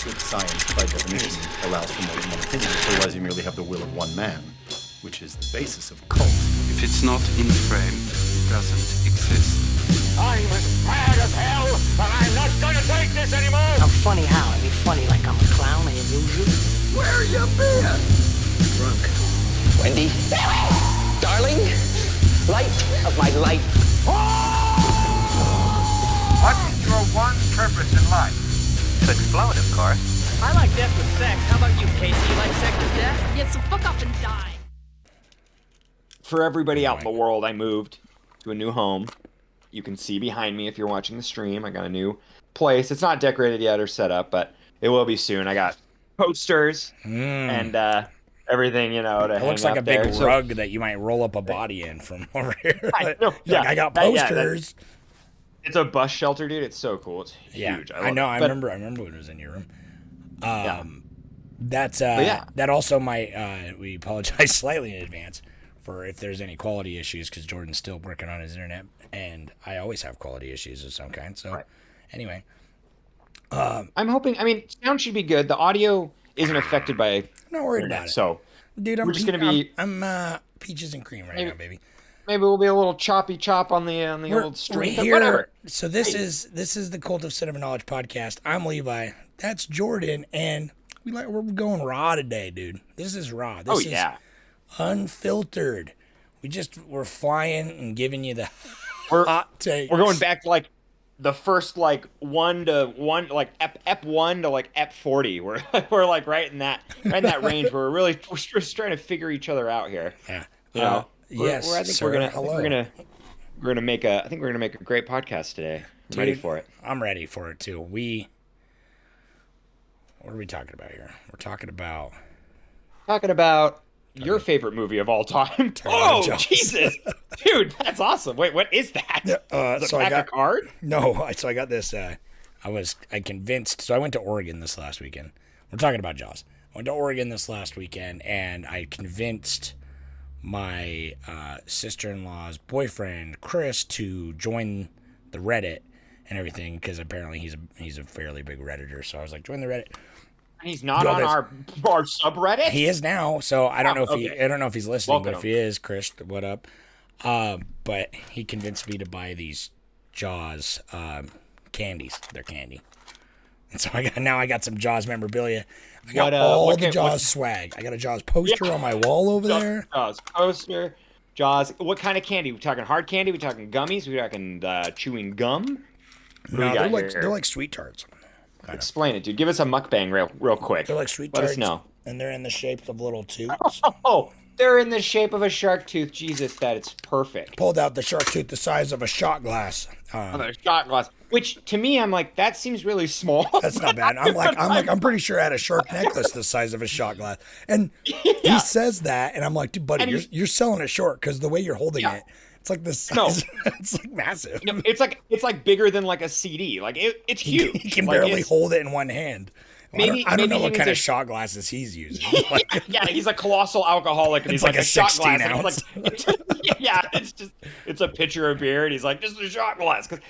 Good science, by definition, allows for more than one opinion. Otherwise, you merely have the will of one man, which is the basis of cult. If it's not in frame, it doesn't exist. I'm as mad as hell, and I'm not gonna take this anymore! I'm funny how? I mean funny like I'm a clown, I amuse you? Where you been? Drunk. Wendy? Darling? Light of my life. What is your one purpose in life? To explode, of course. I like death with sex. How about you, Casey? You like sex with death? Yeah, so fuck up and die. For everybody out in the world, I moved to a new home. You can see behind me if you're watching the stream. I got a new place. It's not decorated yet or set up, but it will be soon. I got posters and everything, to It looks hang like a up big there. rug that you might roll up a body in from over here. I know, Like, I got posters. It's a bus shelter, dude. It's so cool. It's huge. I know. I remember when it was in your room. That also might. We apologize slightly in advance for if there's any quality issues because Jordan's still working on his internet, and I always have quality issues of some kind. So, anyway, I'm hoping. I mean, sound should be good. The audio isn't affected by. I'm not worried about it. So, dude, we're just gonna be. I'm peaches and cream now, baby. Maybe we'll be a little choppy chop on the old stream. But whatever. So this is the Cult of Cinema Knowledge podcast. I'm Levi. That's Jordan, and we're going raw today, dude. This is raw. This is unfiltered. We're flying and giving you the hot takes. We're going back to like the first like one to Ep 1 to like Ep 40. We're like right in that range where we're just trying to figure each other out here. Yeah. Yes, I think we're gonna make a great podcast today. I'm ready for it. I'm ready for it too. What are we talking about here? We're talking about your favorite movie of all time. Oh, Jesus, dude, that's awesome. Wait, what is that? Is it a card? No, so I got this. I convinced. So I went to Oregon this last weekend. We're talking about Jaws. I went to Oregon this last weekend, and I convinced my sister-in-law's boyfriend Chris to join the Reddit and everything because apparently he's a fairly big Redditor. So I was like, join the Reddit. And he's not on our subreddit. He is now. So I don't know if he's listening, Welcome. but if he is, Chris, what up? But he convinced me to buy these Jaws candies. They're candy. And so I got some Jaws memorabilia. I got all the Jaws swag. I got a Jaws poster on my wall over there. Jaws poster. Jaws. What kind of candy? We talking hard candy? We talking gummies? We talking chewing gum? No, they're like sweet tarts. Explain it, dude. Give us a mukbang real quick. They're like sweet tarts. Let us know. And they're in the shape of little tubes. Oh, they're in the shape of a shark tooth. Jesus, that it's perfect. Pulled out the shark tooth the size of a shot glass. A shot glass. Which to me, I'm like, that seems really small. That's not bad. I'm pretty sure I had a shark necklace the size of a shot glass. And he says that, and I'm like, dude, buddy, you're selling it short because the way you're holding it, it's like this. No, it's like massive. No, it's like bigger than like a CD. Like it's huge. He can barely hold it in one hand. Maybe I don't know what kind of shot glasses he's using. Yeah, he's a colossal alcoholic, and he's like a shot glass. Ounce. It's a pitcher of beer, and he's like, just a shot glass. Because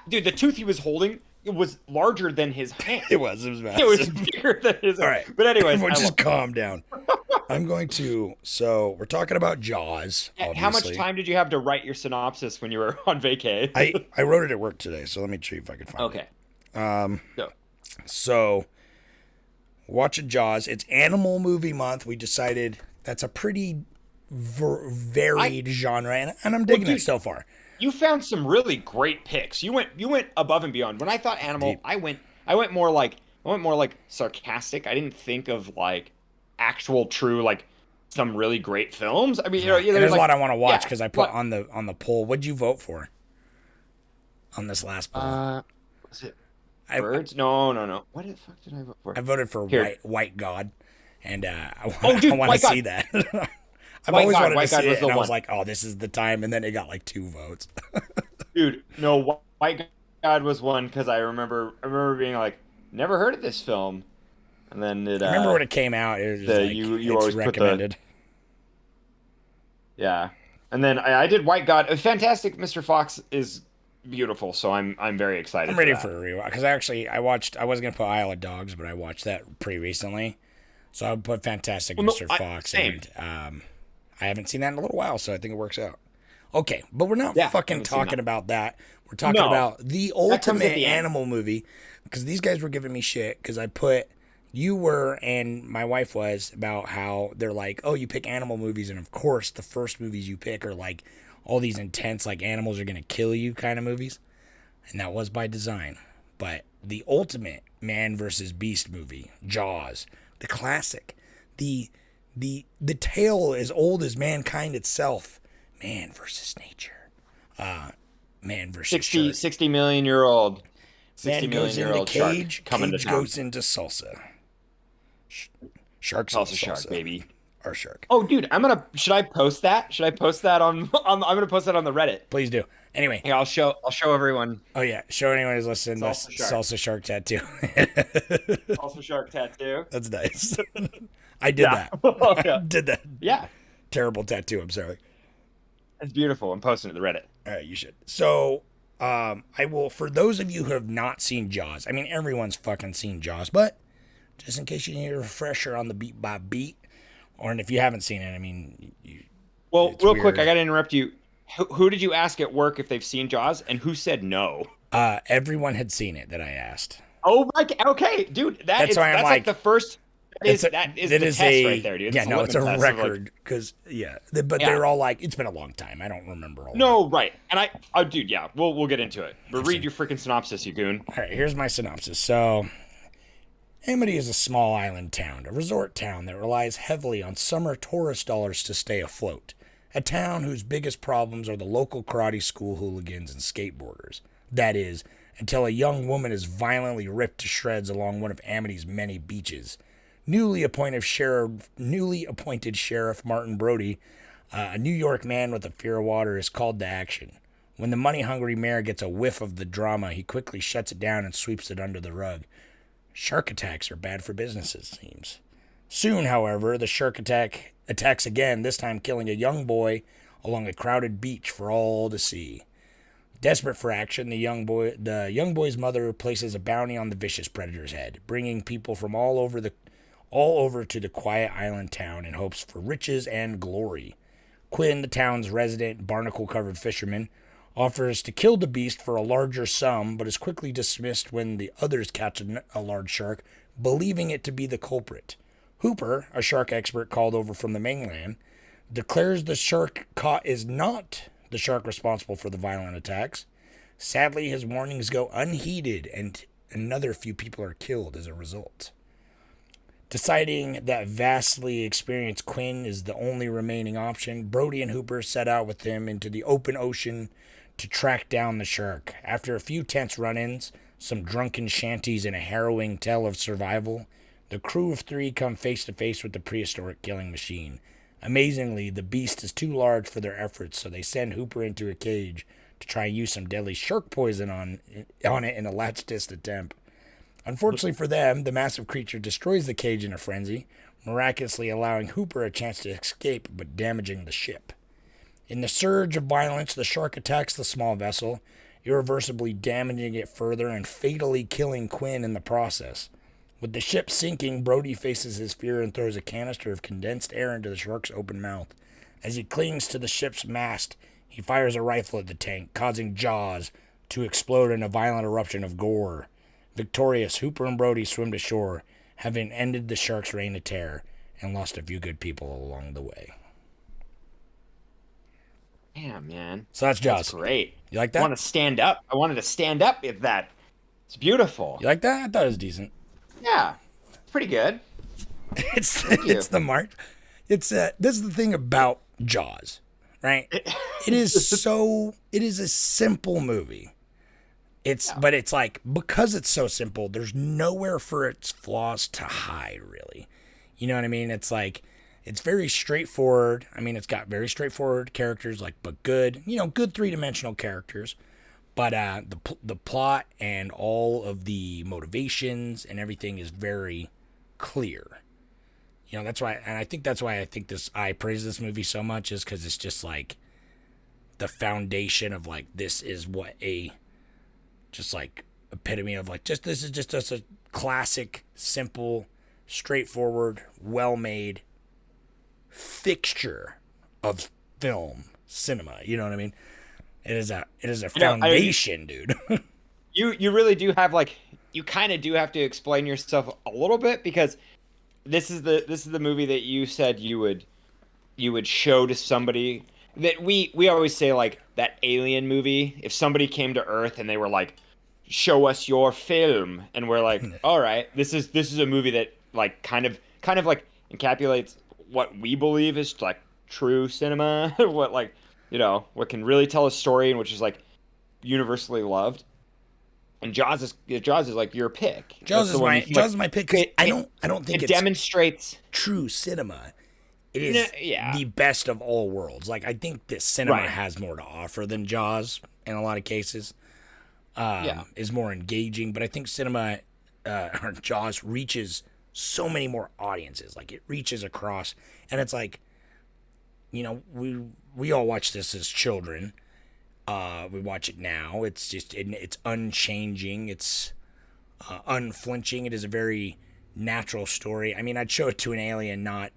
the tooth he was holding, it was larger than his hand. It was massive. It was bigger than his hand. All right, but anyways, everyone just calm down. I'm going to. So we're talking about Jaws. Obviously. How much time did you have to write your synopsis when you were on vacay? I wrote it at work today, so let me see if I can find it. Okay. So watching Jaws. It's Animal Movie Month. We decided that's a pretty varied genre, and I'm digging it so far. You found some really great picks. You went above and beyond. When I thought animal, I went more like sarcastic. I didn't think of like actual true like some really great films. I mean, there's a lot I want to watch because I put on the poll. What'd you vote for on this last poll? Was it Birds? No. What the fuck did I vote for? I voted for White God, and I want to see that. I've White always God, wanted White to see God it, was the and I was one. like, oh, this is the time, and then it got like 2 votes. Dude, no, White God was one because I remember being like, never heard of this film, and then it. I remember when it came out, it was like, you it's always recommended. Yeah, and then I did White God. Fantastic Mr. Fox is beautiful. So I'm very excited. I'm ready that. for a rewatch because I wasn't gonna put Isle of Dogs, but I watched that pretty recently, so I would put Fantastic Mr. Fox, same. and I haven't seen that in a little while, so I think it works out. Okay, but we're not Yeah, fucking haven't seen talking that. about that. We're talking No. about the That comes at ultimate the end. animal movie because these guys were giving me shit because I put you were and my wife was about how they're like, oh, you pick animal movies, and of course the first movies you pick are like all these intense, like animals are gonna kill you kind of movies, and that was by design. But the ultimate man versus beast movie, Jaws, the classic, the tale as old as mankind itself, man versus nature, man versus 60, shark. 60 million year old. 60 Man million goes year into old shark cage, coming cage to town. goes into salsa. Sharks Salsa into shark, salsa. baby. Our shark. Oh, dude, should I post that? Should I post that on I'm gonna post that on the Reddit. Please do. Anyway. Yeah, I'll show everyone. Oh yeah, show anyone who's listening the Salsa shark. salsa shark tattoo. Also shark tattoo. That's nice. I did that. Yeah. Did that. Yeah, Terrible tattoo. I'm sorry. it's beautiful. I'm posting it to Reddit. All right, you should. So, I will. For those of you who have not seen Jaws, I mean, everyone's fucking seen Jaws, but just in case you need a refresher on the beat by beat, or if you haven't seen it, I mean, Well, it's real quick, weird. I gotta interrupt you. Who did you ask at work if they've seen Jaws, and who said no? Everyone had seen it that I asked. Oh my, okay, dude, That's why I'm that's like the first. That is it the is test a, right there, dude. Yeah, no, it's a litmus test of, like- record because but Yeah. they're all like, it's been a long time. I don't remember all. of it. No, right, and oh, dude, yeah, we'll get into it. But read your freaking synopsis, you goon. All right, here's my synopsis. So, Amity is a small island town, a resort town that relies heavily on summer tourist dollars to stay afloat. A town whose biggest problems are the local karate school hooligans and skateboarders. That is, until a young woman is violently ripped to shreds along one of Amity's many beaches. Newly appointed Sheriff Martin Brody, a New York man with a fear of water, is called to action. When the money-hungry mayor gets a whiff of the drama, he quickly shuts it down and sweeps it under the rug. Shark attacks are bad for business, it seems. Soon, however, the shark attacks again, this time killing a young boy along a crowded beach for all to see. Desperate for action, the young boy's mother places a bounty on the vicious predator's head, bringing people from all over to the quiet island town in hopes for riches and glory. Quinn, the town's resident barnacle-covered fisherman, offers to kill the beast for a larger sum, but is quickly dismissed when the others catch a large shark, believing it to be the culprit. Hooper, a shark expert called over from the mainland, declares the shark caught is not the shark responsible for the violent attacks. Sadly, his warnings go unheeded, and another few people are killed as a result. Deciding that vastly experienced Quinn is the only remaining option, Brody and Hooper set out with him into the open ocean to track down the shark. After a few tense run-ins, some drunken shanties, and a harrowing tale of survival, the crew of 3 come face to face with the prehistoric killing machine. Amazingly, the beast is too large for their efforts, so they send Hooper into a cage to try and use some deadly shark poison on it in a last-ditch attempt. Unfortunately for them, the massive creature destroys the cage in a frenzy, miraculously allowing Hooper a chance to escape but damaging the ship. In the surge of violence, the shark attacks the small vessel, irreversibly damaging it further and fatally killing Quinn in the process. With the ship sinking, Brody faces his fear and throws a canister of condensed air into the shark's open mouth. As he clings to the ship's mast, he fires a rifle at the tank, causing Jaws to explode in a violent eruption of gore. Victorious, Hooper and Brody swim to shore, having ended the shark's reign of terror and lost a few good people along the way. Damn, man. So that's Jaws. That's great. You like that? I want to stand up. I wanted to stand up at that. It's beautiful. You like that? I thought it was decent. Yeah, it's pretty good. It's you. it's the mark. It's this is the thing about Jaws, right? It is a simple movie. But it's like, because it's so simple, there's nowhere for its flaws to hide, really. You know what I mean? It's like, it's very straightforward. I mean, it's got very straightforward characters, but good, good 3-dimensional characters. But the plot and all of the motivations and everything is very clear. That's why, and I think that's why I praise this movie so much, is because it's just like, the foundation of like this is what a just like epitome of like just this is just a classic, simple, straightforward, well-made fixture of film cinema. You know what I mean? It is a foundation, dude. You really do have like you kind of do have to explain yourself a little bit because this is the movie that you said you would show to somebody that we always say like that Alien movie. If somebody came to Earth and they were like, show us your film, and we're like, all right, this is a movie that like kind of like encapsulates what we believe is like true cinema, what like what can really tell a story and which is like universally loved. And Jaws is like your pick. Jaws is my pick because I don't think it demonstrates true cinema. It is the best of all worlds. Like I think that cinema has more to offer than Jaws in a lot of cases. Is more engaging, but I think cinema or Jaws reaches so many more audiences. Like it reaches across, and it's like, we all watch this as children. We watch it now. It's just it's unchanging. It's unflinching. It is a very natural story. I mean, I'd show it to an alien, not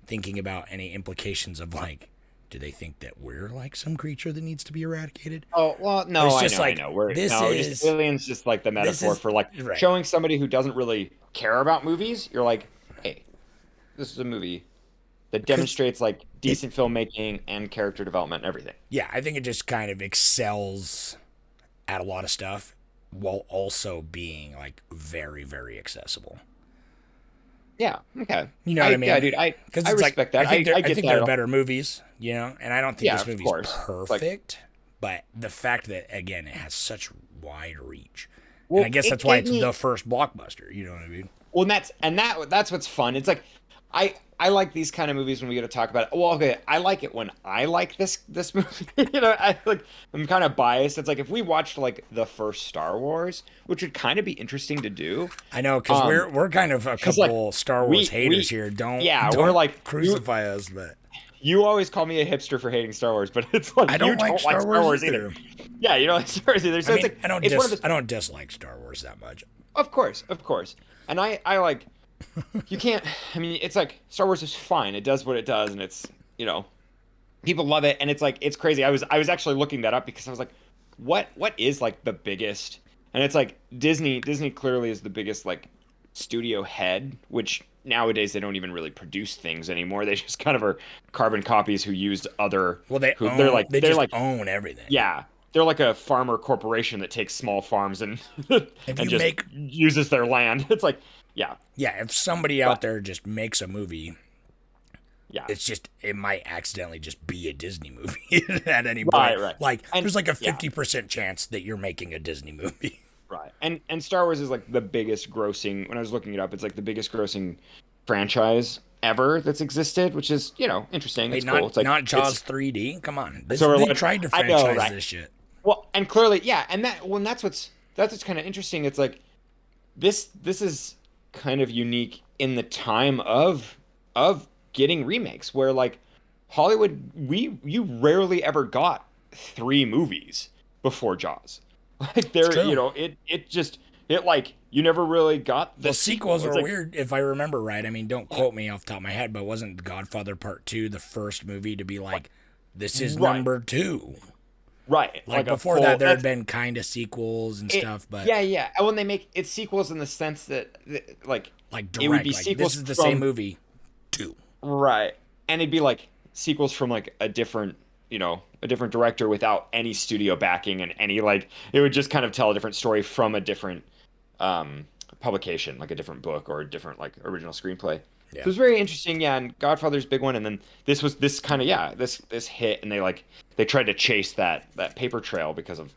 thinking about any implications of like, do they think that we're like some creature that needs to be eradicated? Oh well, no, it's just I know. Just aliens, just like the metaphor for like showing somebody who doesn't really care about movies. You're like, hey, this is a movie that demonstrates like decent filmmaking and character development and everything. Yeah, I think it just kind of excels at a lot of stuff while also being like very, very accessible. Yeah. Okay. You know what I mean? Yeah, dude. I respect that. I think there are better movies, and I don't think this movie's perfect. But the fact that again it has such wide reach, and I guess that's why it's the first blockbuster. You know what I mean? Well, that's what's fun. It's like I like these kind of movies when we get to talk about it. Well, okay, I like it when I like this movie. I'm kind of biased. It's like if we watched like the first Star Wars, which would kind of be interesting to do. I know because we're kind of a couple Star Wars haters here. Don't we're like crucify us, but you always call me a hipster for hating Star Wars, but it's like I don't like Star Wars either. Yeah, you don't like Star Wars either. So I don't dislike Star Wars that much. Of course, and I like. You can't. I mean, it's like Star Wars is fine. It does what it does, and it's people love it, and it's like it's crazy. I was actually looking that up because I was like, what is like the biggest? And it's like Disney. Disney clearly is the biggest like studio head, which nowadays they don't even really produce things anymore. They just kind of are carbon copies who use other. Well, they own everything. Yeah. They're like a farmer corporation that takes small farms and just uses their land. It's like. Yeah, if somebody out there just makes a movie, it might accidentally just be a Disney movie at any point. Right. Like, there's like a 50% chance that you're making a Disney movie. Right. And Star Wars is like the biggest grossing, when I was looking it up, it's like the biggest grossing franchise ever that's existed, which is, interesting. It's cool. It's like, not Jaws 3D? Come on. They tried to franchise this shit. Well, and clearly, and that's what's kind of interesting. It's like, this is kind of unique in the time of getting remakes where like Hollywood you rarely ever got 3 movies before Jaws. Like there it like you never really got the sequels are weird if I remember right. I mean, don't quote me off the top of my head, but wasn't Godfather Part 2 the first movie to be like this is number 2? Right. Like before that, there had been kind of sequels and stuff, but yeah. And when they make it sequels in the sense that like direct, it would be sequels. This is the same movie, 2. Right. And it'd be like sequels from like a different director without any studio backing and any like it would just kind of tell a different story from a different publication, like a different book or a different like original screenplay. Yeah. So it was very interesting, and Godfather's a big one, and then this hit, and they tried to chase that paper trail because of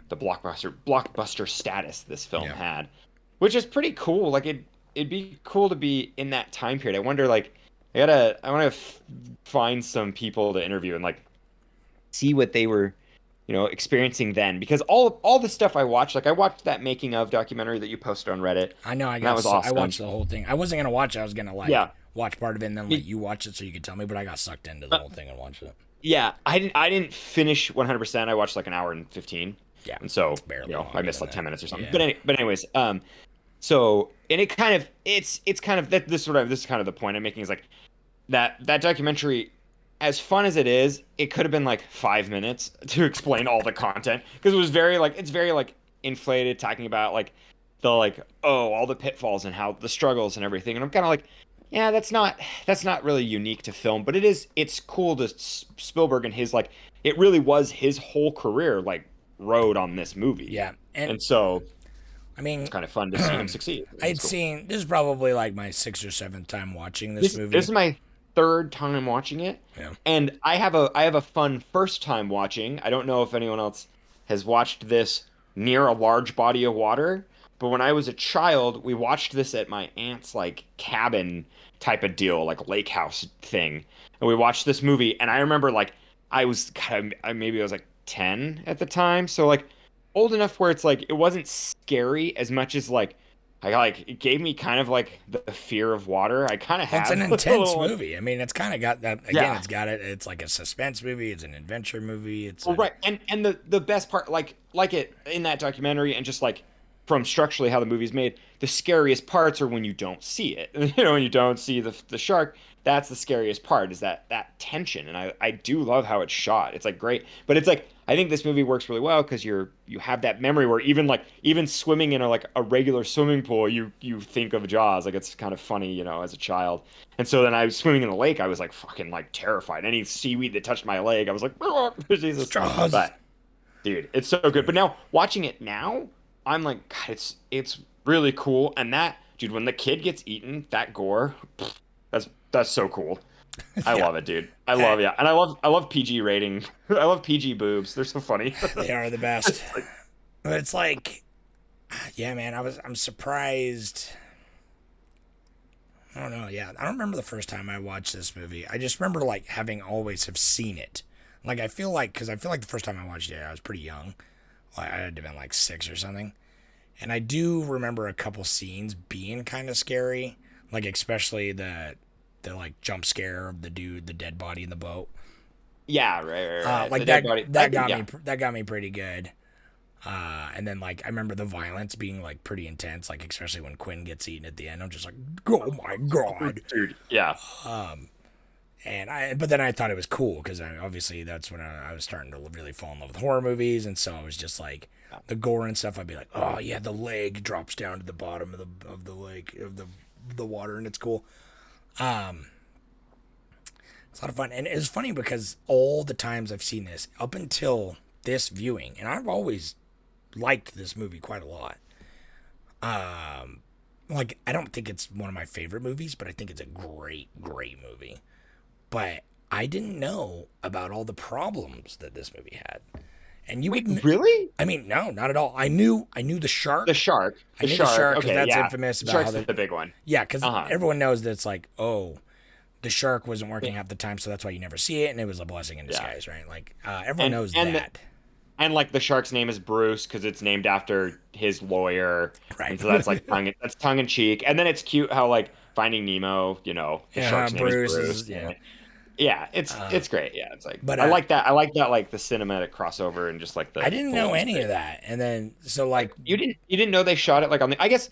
the blockbuster status this film had, which is pretty cool. Like it'd be cool to be in that time period. I wonder, like, I want to find some people to interview and like see what they were, experiencing then, because all the stuff I watched, like I watched that making of documentary that you posted on Reddit. I know, that was awesome. I watched the whole thing. I wasn't gonna watch it. I was gonna watch part of it and then let you watch it so you could tell me. But I got sucked into the whole thing and watched it. Yeah, I didn't finish 100%. I watched like an hour and 15. Yeah, And so, it's barely you know, I longer missed than like 10 that. minutes or something. Yeah. But anyways, so and it kind of it's kind of that this is kind of the point I'm making is like that documentary, as fun as it is, it could have been like 5 minutes to explain all the content because it was very like it's very like inflated, talking about like the like all the pitfalls and how the struggles and everything. And I'm kind of like, yeah, that's not really unique to film, but it's cool to Spielberg and his like it really was his whole career like rode on this movie. Yeah, and And so I mean, it's kind of fun to see him succeed. I'd It's cool. seen this is probably like my sixth or seventh time watching this This movie. this is my third time watching it, Yeah. and I have a fun first time watching. I don't know if anyone else has watched this near a large body of water, but when I was a child, we watched this at my aunt's like cabin type of deal, like lake house thing, and we watched this movie. And I remember like I was kind of maybe I was like 10 at the time, so like old enough where it's like it wasn't scary as much as like. I like it gave me kind of like the fear of water. I kind of It's had an a intense little, movie. I mean, it's kind of got that again. Yeah. It's got it. It's like a suspense movie. It's an adventure movie. It's well, right, and the best part, like it in that documentary, and just like from structurally how the movie's made, the scariest parts are when you don't see it. You know, when you don't see the shark. That's the scariest part is that tension, and I do love how it's shot. It's like great, but it's like I think this movie works really well because you have that memory where even swimming in a regular swimming pool, you think of Jaws. Like it's kind of funny, you know, as a child. And so then I was swimming in the lake, I was like fucking like terrified. Any seaweed that touched my leg, I was like, Jesus. Jaws. But dude, it's so good. But now watching it now, I'm like, God, it's really cool. And that dude, when the kid gets eaten, that gore, that's so cool. I love it, dude. I love yeah, and I love PG rating. I love PG boobs. They're so funny. They are the best. But it's like, yeah, man. I'm surprised. I don't know. Yeah, I don't remember the first time I watched this movie. I just remember like having always have seen it. Like I feel like the first time I watched it, I was pretty young. Like I had to have been like 6 or something. And I do remember a couple scenes being kind of scary. Like especially the like jump scare of the dude, the dead body in the boat. Yeah, right. Like The dead body- that got yeah. me that got me pretty good. And then like I remember the violence being like pretty intense, like especially when Quinn gets eaten at the end. I'm just like, oh my god, dude. Yeah, but then I thought it was cool because obviously that's when I was starting to really fall in love with horror movies, and so I was just like the gore and stuff. I'd be like, oh yeah, the leg drops down to the bottom of the lake of the water, and it's cool. It's a lot of fun, and it's funny because all the times I've seen this up until this viewing, and I've always liked this movie quite a lot. Like I don't think it's one of my favorite movies, but I think it's a great movie. But I didn't know about all the problems that this movie had. And you would really? I mean, no, not at all. I knew the shark. The shark. I knew the shark because Okay, that's yeah. infamous The about shark's how they, the big one. yeah, because Uh-huh. everyone knows that it's like, oh, the shark wasn't working half the time, so that's why you never see it, and it was a blessing in disguise, right? Like everyone knows that. And like the shark's name is Bruce because it's named after his lawyer, Right. And so that's like tongue in cheek. And then it's cute how like Finding Nemo, you know, the shark's name is Bruce. Yeah, it's great. Yeah, it's like, But, I like that. I like that, like the cinematic crossover and just like the. I didn't know any of that, and then so like You didn't know they shot it like on the. I guess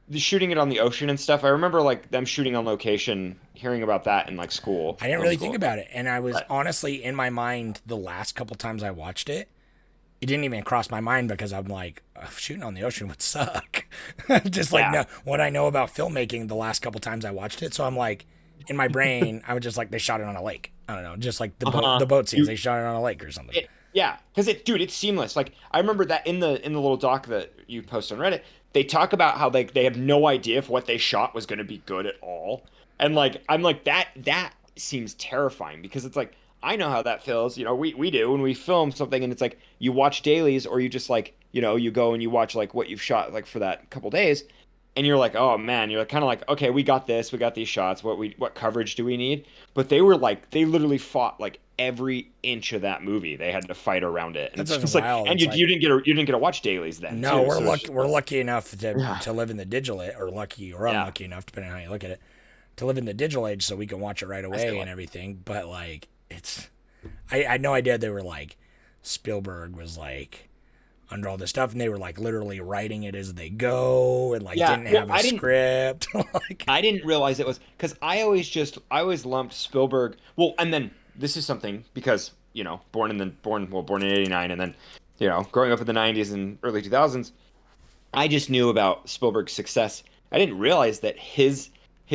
the shooting it on the ocean and stuff. I remember like them shooting on location, hearing about that in like school. I didn't really think about it, and I was Right. honestly in my mind the last couple times I watched it. It didn't even cross my mind because I'm like, shooting on the ocean would suck. Just like Yeah. what I know about filmmaking the last couple times I watched it. So I'm like, in my brain, I was just like, they shot it on a lake. I don't know, just like the boat scenes, they shot it on a lake or something. Yeah, because it's seamless. Like I remember that in the little doc that you post on Reddit, they talk about how they have no idea if what they shot was going to be good at all, and like I'm like that seems terrifying because it's like I know how that feels. You know, we do when we film something and it's like you watch dailies or you just like you know you go and you watch like what you've shot like for that couple days, and you're like, oh man, you're like, kind of like, okay, we got this, we got these shots. What coverage do we need? But they literally fought like every inch of that movie. They had to fight around it, and That's it's just wild. like, and It's you didn't get to watch dailies then. No, too, we're so it's lucky. just We're like- lucky enough to live in the digital age, or lucky or Yeah. unlucky enough, depending on how you look at it, to live in the digital age, so we can watch it right away like- and everything. But like, it's, I had no idea they were like Spielberg was like under all this stuff, and they were like literally writing it as they go, and like didn't have a script. Like, I didn't realize it was because I always lumped Spielberg. Well, and then this is something because born in '89, and then growing up in the '90s and early 2000s, I just knew about Spielberg's success. I didn't realize that his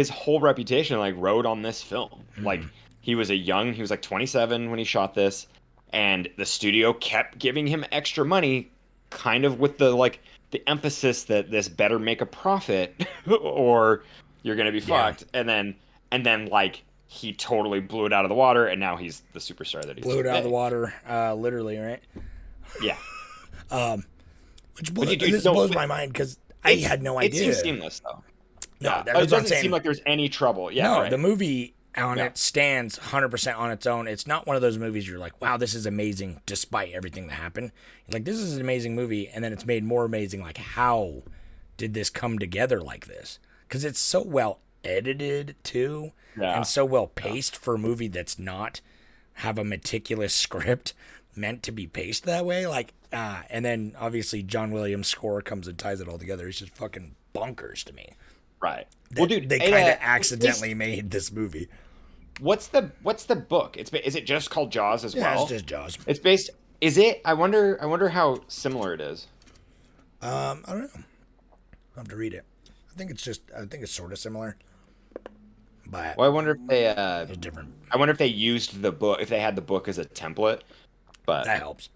whole reputation like rode on this film. Like he was like 27 when he shot this, and the studio kept giving him extra money, kind of with the emphasis that this better make a profit or you're gonna be fucked. And then like he totally blew it out of the water, and now he's the superstar that he blew it out of the water, literally, right? Yeah. Which blows my mind because I had no idea. It seems seamless though. No, it doesn't seem like there's any trouble. Yeah, no, right. The movie it stands 100% on its own. It's not one of those movies you're like, wow, this is amazing despite everything that happened. Like, this is an amazing movie, and then it's made more amazing, like, how did this come together like this? Because it's so well edited, too, and so well paced for a movie that's not have a meticulous script meant to be paced that way. Like, and then, obviously, John Williams' score comes and ties it all together. It's just fucking bonkers to me. Right. Well, dude, they kind of accidentally made this movie. What's the book? Is it just called Jaws as well? Yeah, it's just Jaws. It's based. Is it? I wonder how similar it is. I don't know. I'll have to read it. I think it's sort of similar. But I wonder if they it's different. I wonder if they used the book, if they had the book as a template. But that helps.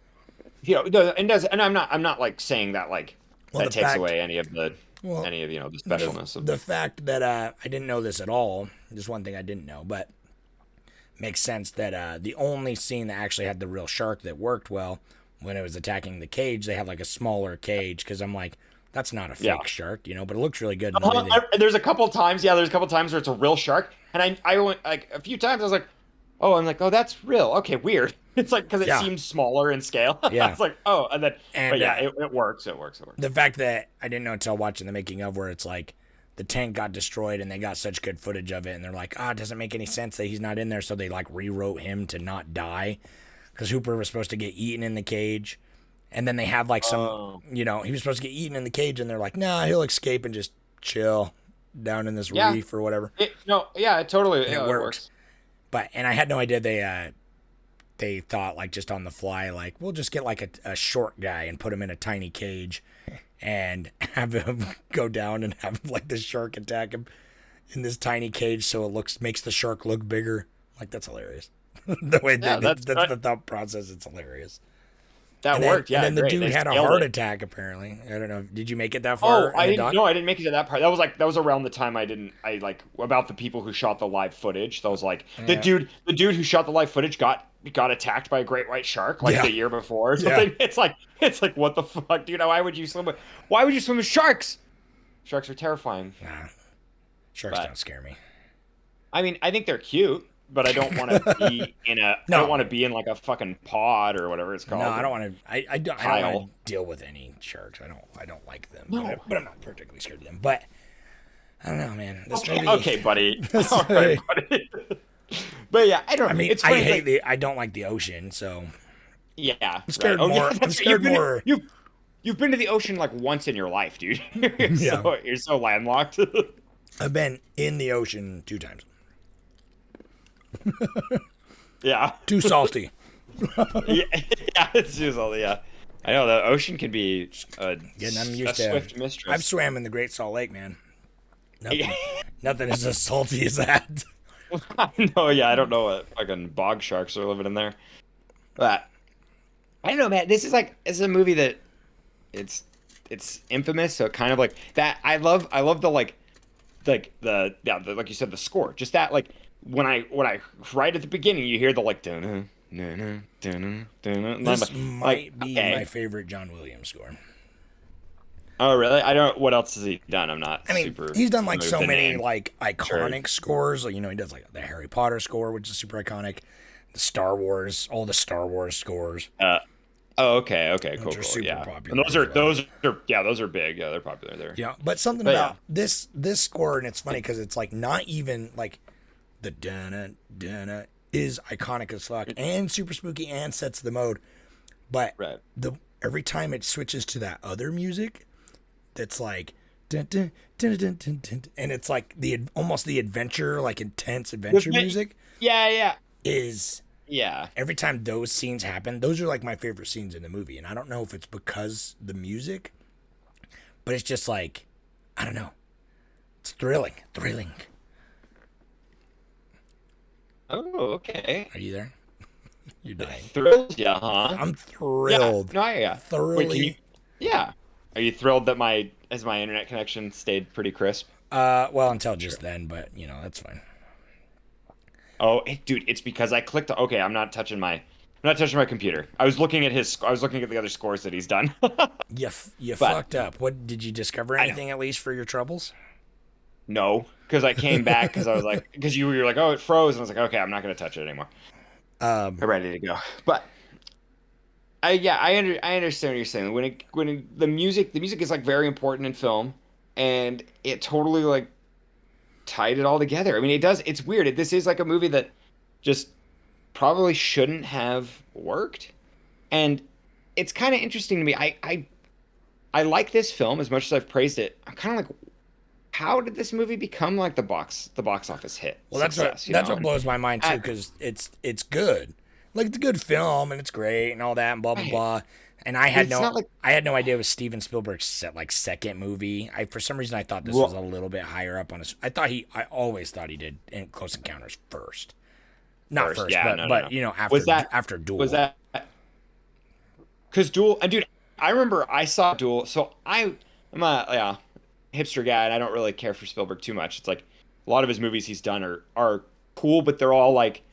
And I'm not like saying that like that takes away any of the the specialness of the fact that I didn't know this at all. Just one thing I didn't know, but makes sense that the only scene that actually had the real shark that worked well when it was attacking the cage, they have like a smaller cage because I'm like, that's not a fake shark, but it looks really good. There's a couple times where it's a real shark, and I went like a few times I was like, oh, that's real. Okay, weird. It's like because it seems smaller in scale. Yeah, it's like it works. It works. The fact that I didn't know until watching the making of where it's like the tank got destroyed and they got such good footage of it, and they're like, it doesn't make any sense that he's not in there, so they like rewrote him to not die because Hooper was supposed to get eaten in the cage, and then they have like some, he was supposed to get eaten in the cage, and they're like, nah, he'll escape and just chill down in this reef or whatever. It totally works. But I had no idea they thought like just on the fly, like we'll just get like a short guy and put him in a tiny cage and have him go down and have like the shark attack him in this tiny cage so it makes the shark look bigger. Like, that's hilarious. The way that's the thought process. It's hilarious. That worked. And then the dude had a heart attack. Apparently, I don't know. Did you make it that far? I didn't. No, I didn't make it to that part. That was around the time about the people who shot the live footage. That was like the dude who shot the live footage got attacked by a great white shark the year before or something. Yeah. It's like what the fuck, dude? Why would you swim with sharks? Sharks are terrifying. Nah, sharks don't scare me. I mean, I think they're cute, but I don't want to be in a. I don't want to be in like a fucking pod or whatever it's called. No, I don't want to. I don't want to deal with any sharks. I don't like them. No. But I'm not particularly scared of them. But I don't know, man. This movie. Okay, buddy. All right, buddy. But yeah, I don't. I mean, it's funny, I don't like the ocean, so. Yeah, I'm scared more. I'm scared more. You've been to the ocean like once in your life, dude. You're so landlocked. I've been in the ocean 2 times. Yeah. Too salty. yeah, it's too salty, yeah. I know, the ocean can be a swift mistress. I've swam in the Great Salt Lake, man. Nothing is as salty as that. No, yeah, I don't know what fucking bog sharks are living in there. But, I don't know, man. This is a movie that it's infamous, so kind of like that. I love the like you said, the score. Just that, like, when I right at the beginning, you hear the like dun dun dun dun. This might be my favorite John Williams score. Oh really? I don't. What else has he done? I'm not. Super he's done like so many like iconic scores. Like, he does like the Harry Potter score, which is super iconic. The Star Wars, all the Star Wars scores. Oh, okay, cool. Super yeah, popular. And those are big. Yeah, they're popular there. Yeah, but something about this score, and it's funny because it's like not even like the dun-dun. is iconic as fuck and super spooky and sets the mode. But Right. every time it switches to that other music, that's like dun, dun, dun, dun, dun, dun, and it's like almost the adventure, like intense adventure music. Yeah. Is Yeah. every time those scenes happen, those are like my favorite scenes in the movie, and I don't know if it's because the music, but it's just like, I don't know, it's thrilling. Oh, okay. Are you there? You're dying. Thrilled, yeah, huh? I'm thrilled. Yeah. No, yeah. Thoroughly. Wait, yeah. Are you thrilled that my internet connection stayed pretty crisp? Well, until just then, but that's fine. Oh, dude, it's because I clicked. Okay, I'm not touching my computer. I was looking at the other scores that he's done. You fucked up. What did you discover anything at least for your troubles? No, because I came back because I was like, because you were like, oh, it froze, and I was like, okay, I'm not gonna touch it anymore. I'm ready to go. But I understand what you're saying. The music is like very important in film, and it totally like tied it all together. I mean, it does. It's weird. This is like a movie that just probably shouldn't have worked, and it's kind of interesting to me. I like this film as much as I've praised it. I'm kind of like, how did this movie become like the box office hit? Well, that's what blows my mind too, because it's good. Like, it's a good film and it's great and all that and blah blah blah. And I had no idea it was Steven Spielberg's second movie. For some reason I thought this was a little bit higher up on his. I always thought he did Close Encounters first. Not first, yeah, but after Duel. Was that because Duel? And dude, I remember I saw Duel. So I'm a hipster guy, and I don't really care for Spielberg too much. It's like a lot of his movies he's done are cool, but they're all like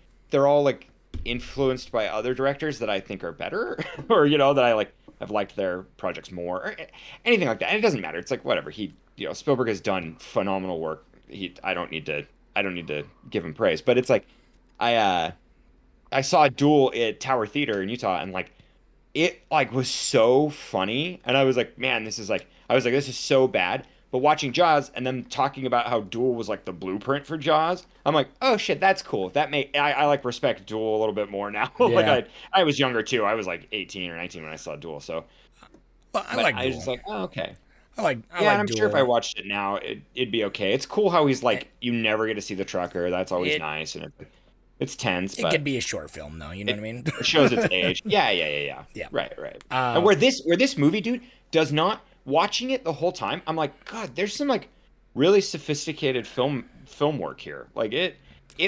influenced by other directors that I think are better, or that I like have liked their projects more, or anything like that. And it doesn't matter. It's like whatever. Spielberg has done phenomenal work. I don't need to give him praise, but it's like I saw a Duel at Tower Theater in Utah, and like it like was so funny, and I was like, man, this is so bad. But watching Jaws and them talking about how Duel was like the blueprint for Jaws, I'm like, oh shit, that's cool. I like respect Duel a little bit more now. Yeah. Like I was younger too. I was like 18 or 19 when I saw Duel. So I was just like, oh, okay. I like I'm Duel. sure if I watched it now, it'd be okay. It's cool how he's like, you never get to see the trucker. That's always nice, and it's tense. It could be a short film though. You know what I mean? It shows its age. Yeah. Right. And where this movie, dude, does not. Watching it the whole time, I'm like, God, there's some like really sophisticated film work here. Like it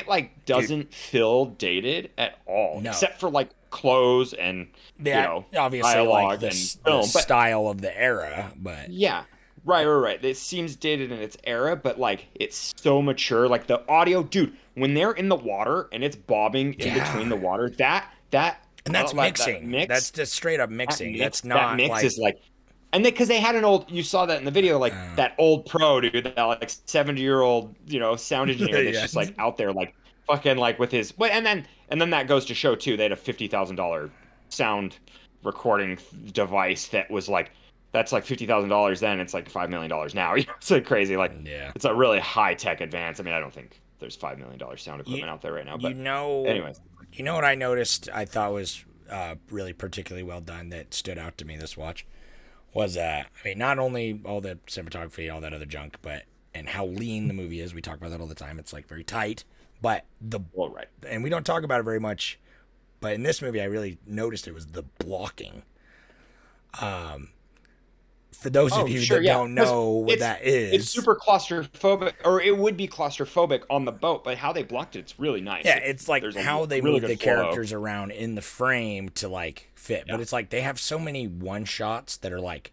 like doesn't feel dated at all, except for like clothes and obviously dialogue like the film, style of the era. But yeah, right. It seems dated in its era, but like it's so mature. Like the audio, dude, when they're in the water and it's bobbing in between the water, that and that's mixing. That's just straight up mixing. That's not that mix like, is like. And because they had you saw that in the video, like that old pro dude, that like 70-year-old, sound engineer that's just like out there, like fucking like with his, and then that goes to show too, they had a $50,000 sound recording device that was like, that's like $50,000 then, it's like $5 million now. It's like crazy, like it's a really high tech advance. I mean, I don't think there's $5 million sound equipment out there right now, but anyways. You know what I noticed? I thought was really particularly well done that stood out to me this watch. Was not only all the cinematography, all that other junk, and how lean the movie is. We talk about that all the time. It's like very tight, but and we don't talk about it very much. But in this movie, I really noticed it was the blocking. For those of you that don't know what that is, it's super claustrophobic, or it would be claustrophobic on the boat. But how they blocked it's really nice. Yeah, it's like how they move the characters around in the frame to like fit. But it's like they have so many one shots that are like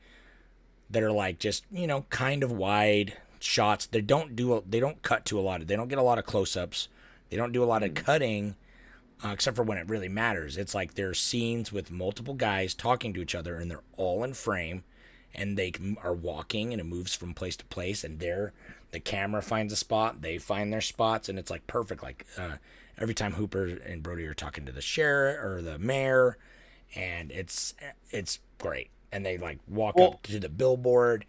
just kind of wide shots. They don't cut to a lot. They don't get a lot of close-ups. They don't do a lot of cutting, except for when it really matters. It's like there's scenes with multiple guys talking to each other, and they're all in frame. And they are walking, and it moves from place to place, and the camera finds a spot, they find their spots, and it's like perfect. Like every time Hooper and Brody are talking to the sheriff or the mayor, and it's great. And they like walk up to the billboard,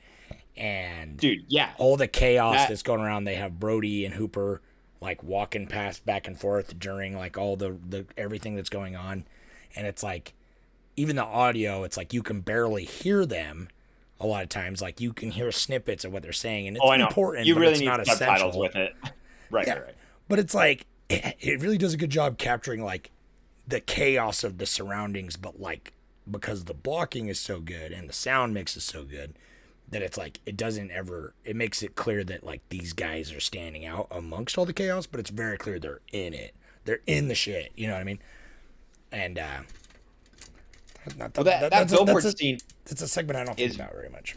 and dude, all the chaos that's going around. They have Brody and Hooper like walking past back and forth during like all the everything that's going on, and it's like even the audio, it's like you can barely hear them a lot of times. Like you can hear snippets of what they're saying, and it's I know. important, You but really it's need not subtitles essential. with it. Right, Yeah. right. But it's like it really does a good job capturing like the chaos of the surroundings, but like because the blocking is so good and the sound mix is so good that it's like it makes it clear that like these guys are standing out amongst all the chaos, but it's very clear they're in it. They're in the shit, you know what I mean? And that billboard scene that's a segment I don't think about very much.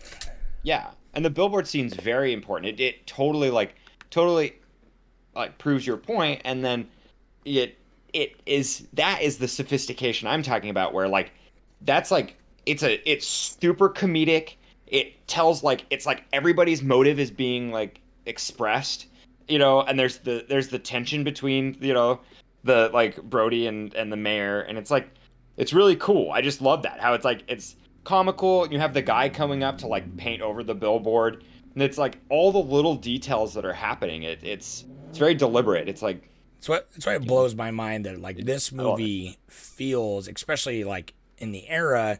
Yeah, and the billboard scene's very important. It totally proves your point, and then that is the sophistication I'm talking about, where like that's like it's super comedic. It tells like it's like everybody's motive is being like expressed, and there's the tension between the like Brody and the mayor, and it's like it's really cool. I just love that, how it's like it's comical. You have the guy coming up to like paint over the billboard, and it's like all the little details that are happening. It's very deliberate. It's like That's why it blows my mind that like this movie feels, especially like in the era,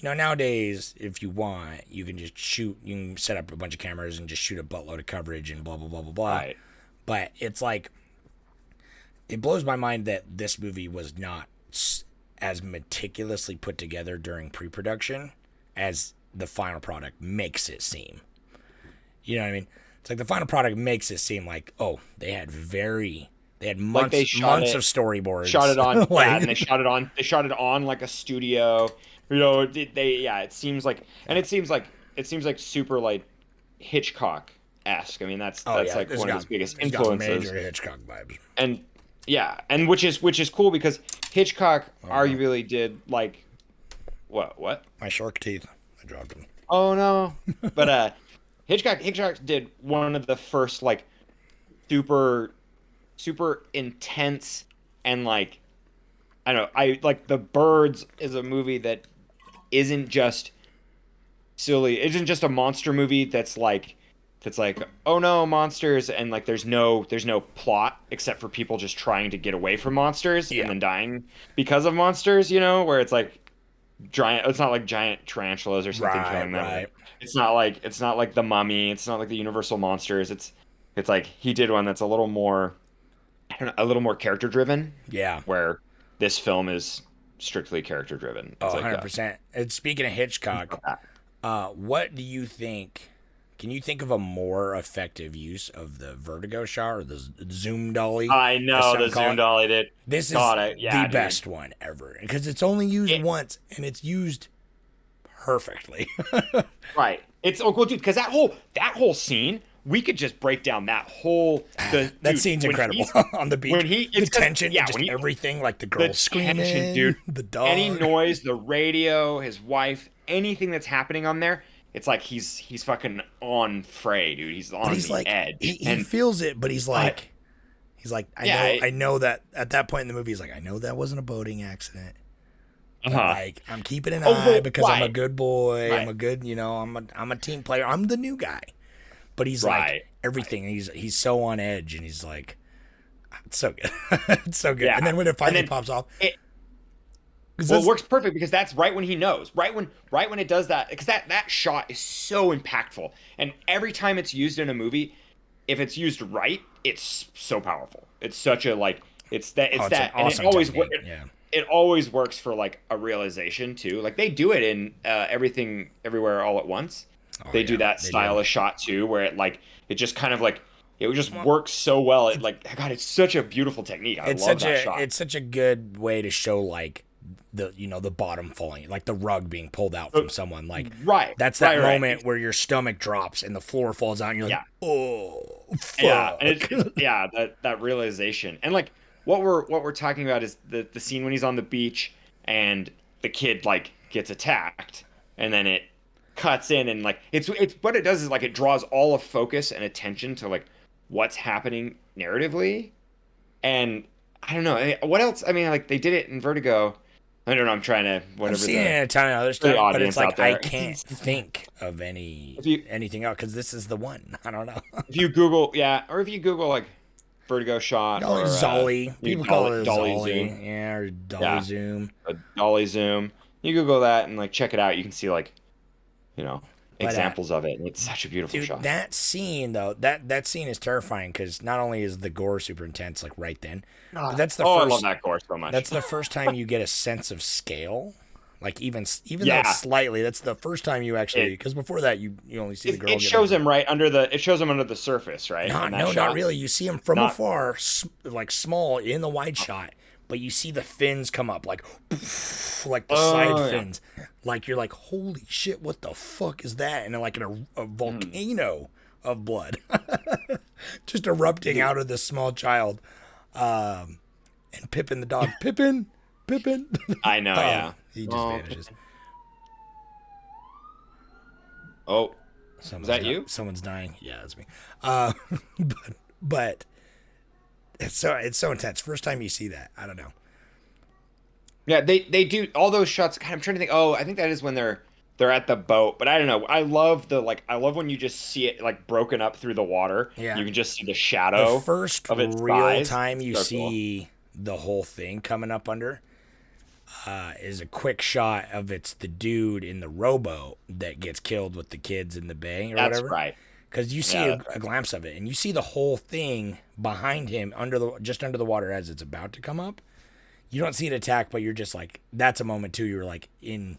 nowadays if you want, you can just shoot, you can set up a bunch of cameras and just shoot a buttload of coverage and blah blah blah blah blah. Right. But it's like it blows my mind that this movie was not as meticulously put together during pre-production as the final product makes it seem. You know what I mean? It's like the final product makes it seem like, oh, they had months of storyboards. Shot it on, like, and they shot it on like a studio. It seems like super like Hitchcock-esque. I mean, that's like one of his biggest influences. Major Hitchcock vibes. And which is cool because Hitchcock arguably did like what? My shark teeth. I dropped them. Oh no. But Hitchcock did one of the first like super intense, and like I don't know, I like The Birds is a movie that isn't just silly. It isn't just a monster movie that's like oh no, monsters, and like there's no plot except for people just trying to get away from monsters and then dying because of monsters, where it's like it's not like giant tarantulas or something killing them. Right. It's not like The Mummy, it's not like the Universal monsters. It's like he did one that's a little more character driven. Yeah. Where this film is strictly character driven. Oh, 100%. And speaking of Hitchcock, what do you think? Can you think of a more effective use of the vertigo shot or the zoom dolly? I know the zoom dolly did. This is the best one ever because it's only used once and it's used perfectly. Right. It's cool, dude. Because that whole scene, we could just break down that whole. That scene's incredible on the beach. When the tension, everything, like the girl screaming, tension, dude. The dog, any noise, the radio, his wife, anything that's happening on there. It's like he's fucking on fray, dude. He's on the edge. He feels it, but he's like, I know that at that point in the movie, he's like, I know that wasn't a boating accident. Like I'm keeping an eye because I'm a good boy. Right. I'm a good, I'm a team player. I'm the new guy. But he's like everything. He's so on edge, and he's like, it's so good. It's so good. Yeah. And then when it finally pops off. It works perfect because that's right when he knows. Right when it does that, because that shot is so impactful, and every time it's used in a movie, if it's used right, it's so powerful. It's such a and it always works for like a realization too. Like they do it in Everything Everywhere All at Once. They do that style of shot too, where it just kind of like it just works so well. It it's such a beautiful technique. I love that shot. It's such a good way to show like the bottom falling, like the rug being pulled out from someone. Like that's that moment where your stomach drops and the floor falls out, and you're like, oh, fuck. Yeah, and that realization, and like what we're talking about is the scene when he's on the beach and the kid like gets attacked, and then it cuts in, and like it's what it does is like it draws all of focus and attention to like what's happening narratively, and I don't know what else. I mean, like they did it in Vertigo. I don't know. I'm trying to I've seen it in a ton of other stuff, but it's like I can't think of anything else because this is the one. I don't know. If you Google, or if you Google like vertigo shot. Dolly or, Zolly. People call it dolly Zolly. zoom. Yeah, or Dolly Yeah. Zoom. A dolly zoom. You Google that and like check it out. You can see like, But, examples of it. And it's such a beautiful Dude, shot. that scene though, that scene is terrifying because not only is the gore super intense, like right then, but that's the I first. love that gore so much. That's the first time you get a sense of scale. Like even though Yeah. it's slightly, that's the first time you actually, because before that you only see the girl. It shows him right under the. It shows him under the surface, right? No, in that no, shot? not really. You see him from Not- afar, like small in the wide shot, but you see the fins come up, like the side fins. Like you're like, holy shit, what the fuck is that? And then like in a volcano of blood, just erupting out of this small child, and Pippin the dog, Pippin. I know, yeah. He just vanishes. Oh, Someone's that you? Someone's dying. Yeah, that's me. But it's so intense. First time you see that, I don't know. yeah. They do all those shots. God, I'm trying to think. Oh, I think that is when they're at the boat. But I don't know. I love when you just see it like broken up through the water. Yeah. You can just see the shadow. The first of its real thighs. time you So see the whole thing coming up under is a quick shot of it's the dude in the rowboat that gets killed with the kids in the bay or That's whatever. right. Because you see a glimpse of it, and you see the whole thing behind him just under the water as it's about to come up. You don't see it attack, but you're just like, that's a moment too. You're like you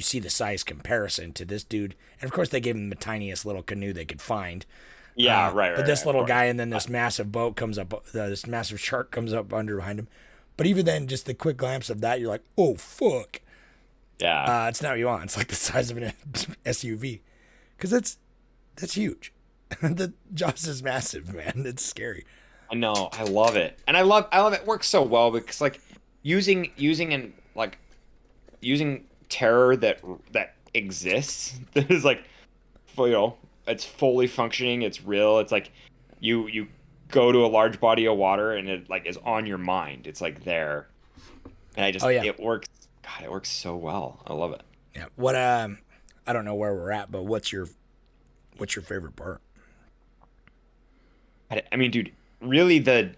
see the size comparison to this dude, and of course they gave him the tiniest little canoe they could find. Yeah, right. But this right, little of guy, and then this massive boat comes up, this massive shark comes up under behind him. But even then, just the quick glance of that, you're like, oh fuck. Yeah. It's not what you want. It's like the size of an SUV, because that's huge. The Jaws is massive, man. It's scary. I know. I love it, and I love it. Works so well because like using terror that exists. That is like, it's fully functioning. It's real. It's like you go to a large body of water and it like is on your mind. It's like there, and it works. God, it works so well. I love it. Yeah. What I don't know where we're at, but what's your favorite part? I mean, dude, really the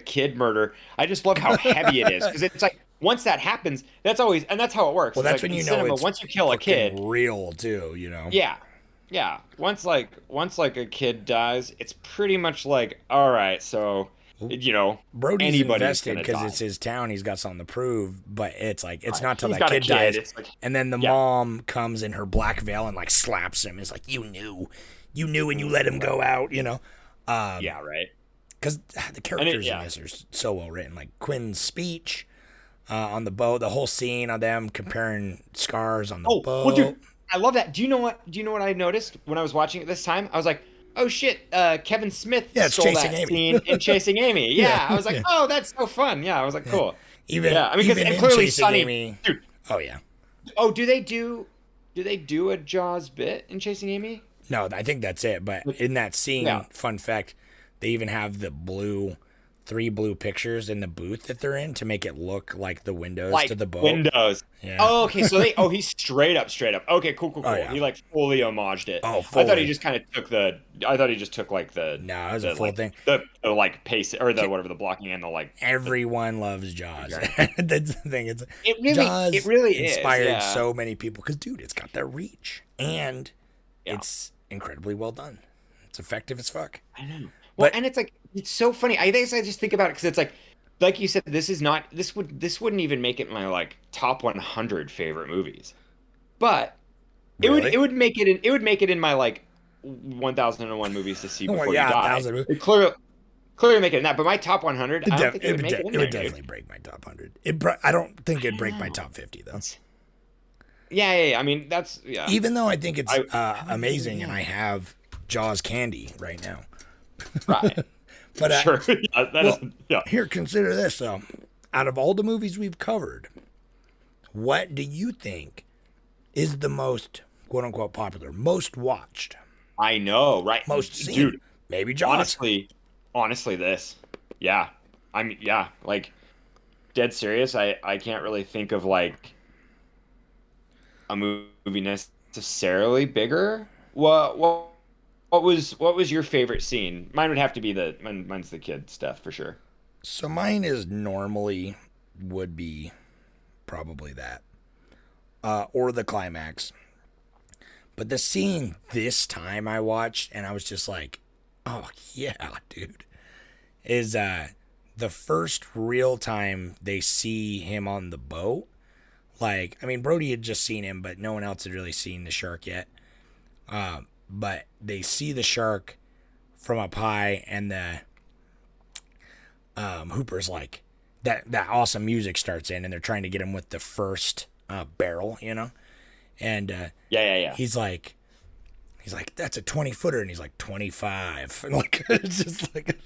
kid murder. I just love how heavy it is because it's like once that happens, that's how it works. Well, it's that's like, when you in know cinema, it's once you kill a kid, real too. You know. Yeah. Once like a kid dies, it's pretty much like, all right, so Brody's anybody's invested gonna because die. it's his town. He's got something to prove, but it's like it's not till He's that got a kid dies, It's like, and then the mom comes in her black veil and like slaps him. It's like you knew, and you let him go out. yeah, right. Because the characters in this are so well written. Like Quinn's speech on the boat, the whole scene of them comparing scars on the boat. Well, dude, I love that. Do you know what I noticed when I was watching it this time? I was like, oh shit, Kevin Smith stole that scene in Chasing Amy. Yeah, I was like, oh, that's so fun. Yeah, I was like, cool. Because in clearly Chasing Sonny, Amy, dude. Oh yeah. Oh, do they do a Jaws bit in Chasing Amy? No, I think that's it. But in that scene, fun fact, they even have the three blue pictures in the booth that they're in to make it look like the windows to the boat. Windows. Yeah. Oh, okay. So he's straight up. Okay, cool. Oh, yeah. He like fully homaged it. Oh, I thought fully. he just kind of took I thought he just took like the. No, it was a full thing. The like pace or the whatever the blocking and the like. Everyone loves Jaws. That's the thing. It really inspired is, so many people because, dude, it's got that reach and it's incredibly well done. It's effective as fuck. I know. Well, and it's like it's so funny. I just think about it because it's like you said, this wouldn't even make it my like top 100 favorite movies, but Really? it would make it in my like 1001 movies to see before you die. 1,000. It clearly make it in that, but my top 100, I don't think it would make it in there, would definitely break my top 100. I don't think it'd break my top 50 though. Yeah. I mean, that's Even though I think it's amazing, and I have Jaws candy right now. Right. But sure. Here, consider this though. Out of all the movies we've covered, what do you think is the most quote unquote popular, most watched? I know, right? Most seen? Dude, maybe Jaws. Honestly, this. Yeah. Like dead serious. I can't really think of like a movie necessarily bigger. What what was your favorite scene? Mine would have to be mine's the kid stuff for sure. So mine is normally would be probably that. Or the climax. But the scene this time I watched and I was just like, oh yeah, dude. Is the first real time they see him on the boat. Like, I mean, Brody had just seen him, but no one else had really seen the shark yet. But they see the shark from up high, and the Hooper's like, that awesome music starts in, and they're trying to get him with the first barrel, you know? And Yeah. he's like, that's a 20-footer, and he's like, 25. And like, it's just like,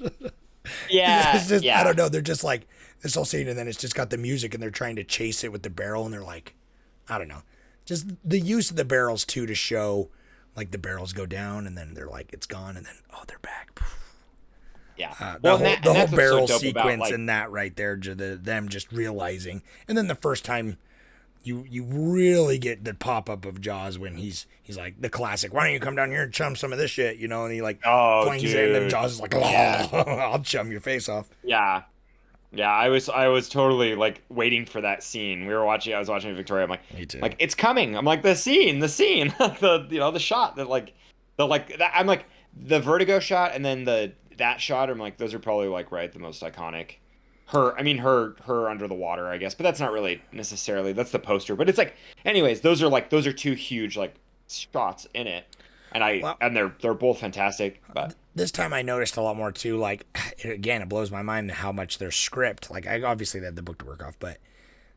Yeah, it's just, yeah. I don't know. They're just like, this whole scene, and then it's just got the music, and they're trying to chase it with the barrel, and they're like, I don't know. Just the use of the barrels, too, to show, like, the barrels go down, and then they're like, it's gone, and then, oh, they're back. Yeah. The and whole that's what's barrel so dope sequence about, like, and that right there, them just realizing. And then the first time you really get the pop-up of Jaws when he's like, the classic, why don't you come down here and chum some of this shit, you know? And he, like, flings it, and then dude. Jaws is like, I'll chum your face off. Yeah. Yeah, I was totally like waiting for that scene. I was watching Victoria. I'm like, Me too. like it's coming. I'm like the scene, the shot that I'm like the Vertigo shot and then that shot. I'm like, those are probably like the most iconic. Her under the water, I guess, but that's not really necessarily. That's the poster, but it's like, anyways, those are two huge like shots in it, and they're both fantastic. But this time I noticed a lot more too. Like, again, it blows my mind how much their script. Like, I obviously had the book to work off, but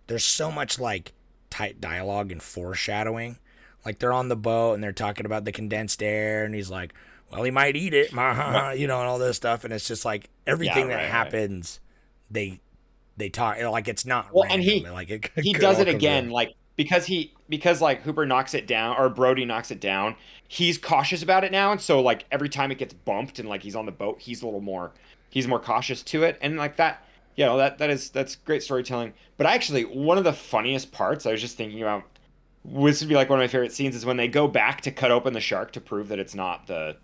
there's so much like tight dialogue and foreshadowing. Like, they're on the boat and they're talking about the condensed air, and he's like, "Well, he might eat it," you know, and all this stuff. And it's just like everything that happens, they talk like it's not. Well, random. and he does it again, like. Because like Hooper knocks it down or Brody knocks it down, he's cautious about it now, and so like every time it gets bumped and like he's on the boat, he's more cautious to it, and like that, you know, that's great storytelling. But actually, one of the funniest parts I was just thinking about, this would be like one of my favorite scenes, is when they go back to cut open the shark to prove that it's not the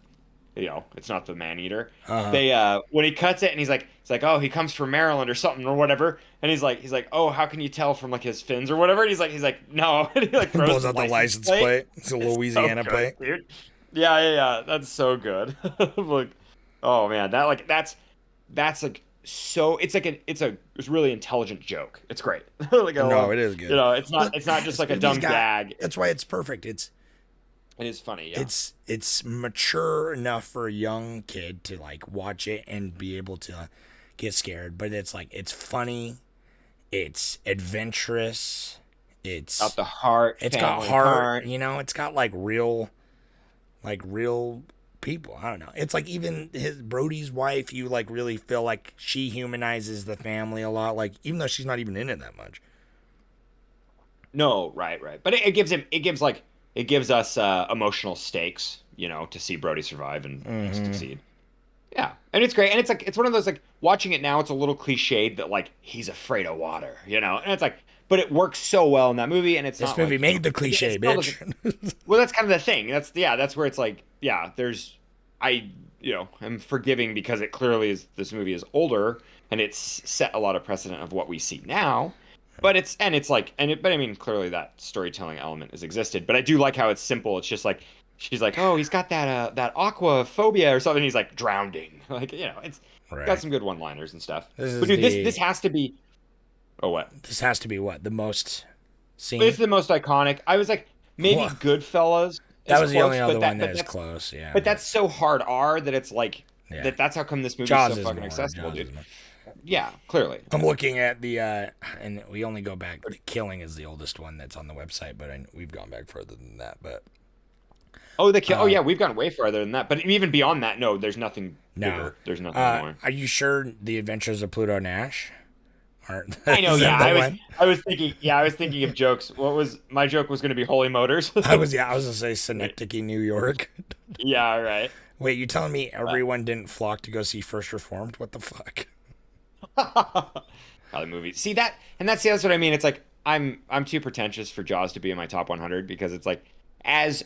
man-eater. They when he cuts it and he's like, oh, he comes from Maryland or something or whatever, and he's like, oh, how can you tell from like his fins or whatever? And he's like, no, and he like pulls out the license plate. It's a Louisiana plate, dude. Yeah, that's so good. Like, oh man, that's like so it's a really intelligent joke. It's great. Like, it is good. You know, it's not just like a dumb gag. That's why it's perfect. It is funny. Yeah. It's mature enough for a young kid to like watch it and be able to get scared, but it's like, it's funny, it's adventurous, it's got the heart. It's got heart. You know, it's got like real people. I don't know. It's like even Brody's wife, you like really feel like she humanizes the family a lot, like even though she's not even in it that much. No, right. But it gives us emotional stakes, you know, to see Brody survive and succeed. Yeah, and it's great, and it's one of those, like, watching it now, it's a little cliched that like he's afraid of water, you know, and it's like, but it works so well in that movie, and this movie made the cliche, bitch. Well, that's kind of the thing. That's where it's like, yeah, I'm forgiving because it clearly is. This movie is older, and it's set a lot of precedent of what we see now. But I mean, clearly that storytelling element has existed. But I do like how it's simple. It's just like, she's like, oh, he's got that aqua phobia or something. He's like drowning. Like, you know, it's got some good one-liners and stuff. But dude, this has to be. Oh, what? This has to be what? The most seen? It's the most iconic. I was like, maybe Goodfellas. That was the only other one that is close, yeah. But that's so hard R that it's like, that's how come this movie is so fucking accessible, dude. Yeah, clearly. I'm looking at the, and we only go back, The Killing is the oldest one that's on the website, but we've gone back further than that, but. Oh, yeah, we've gone way farther than that. But even beyond that, no, there's nothing bigger. There's nothing more. Are you sure The Adventures of Pluto Nash aren't? I know, yeah. I was thinking of jokes. My joke was going to be Holy Motors. I was going to say Synecdoche, New York. Yeah, right. Wait, you telling me everyone didn't flock to go see First Reformed? What the fuck? The movie. See that, and that's what I mean. It's like I'm too pretentious for Jaws to be in my top 100 because it's like as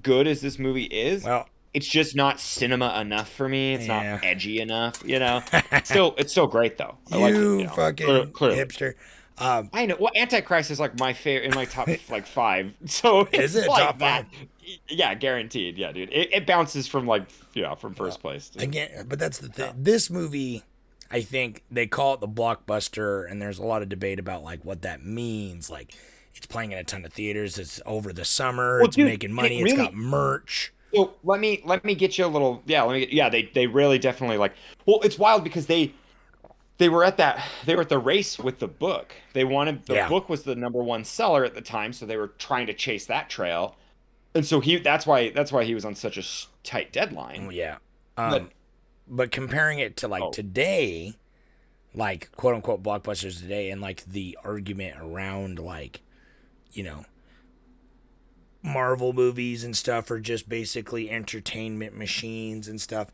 good as this movie is. Well, it's just not cinema enough for me. It's Yeah. not edgy enough, you know. It's still great though. I like it, You you know, fucking clearly. hipster. I know. Well, Antichrist is like my favorite in my top like 5. So Is it's it like top that. 5? Yeah, guaranteed. Yeah, dude. It bounces from like from first place. To, Again, but that's the thing. This movie, I think they call it the blockbuster, and there's a lot of debate about like what that means. Like, it's playing in a ton of theaters. It's over the summer. Well, It's dude, making money. it It's really- got merch. So let me get you a little. Yeah, they really definitely like. Well, it's wild because they were at the race with the book. They wanted the book was the number 1 seller at the time, so they were trying to chase that trail. And so that's why he was on such a tight deadline. Yeah. But comparing it to like today, like quote unquote blockbusters today, and like the argument around like, you know, Marvel movies and stuff are just basically entertainment machines and stuff.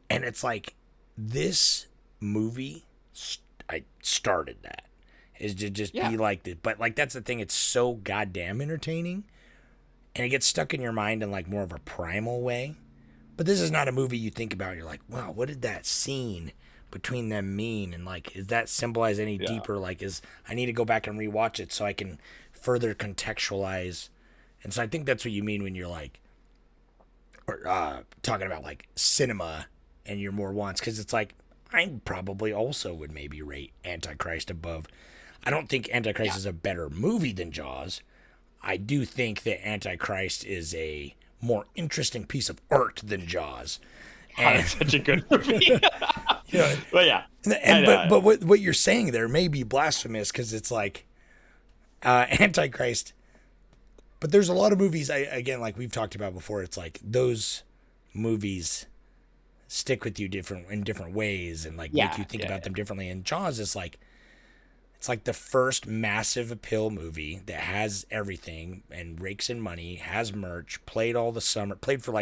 And it's like this movie, I started that, is to just be like this. But like that's the thing, it's so goddamn entertaining, and it gets stuck in your mind in like more of a primal way. But this is not a movie you think about and you're like, wow, what did that scene between them mean? And like, is that symbolize any deeper? Like, I need to go back and rewatch it so I can further contextualize. And so I think that's what you mean when you're like, talking about like cinema and your more wants. Cause it's like, I probably also would maybe rate Antichrist above. I don't think Antichrist is a better movie than Jaws. I do think that Antichrist is a more interesting piece of art than Jaws. And it's such a good movie. You know, but yeah. But what you're saying there may be blasphemous because it's like Antichrist. But there's a lot of movies, again, like we've talked about before, it's like those movies stick with you in different ways and like make you think about them differently. And Jaws is like, it's like the first massive appeal movie that has everything and rakes in money, has merch, played all the summer,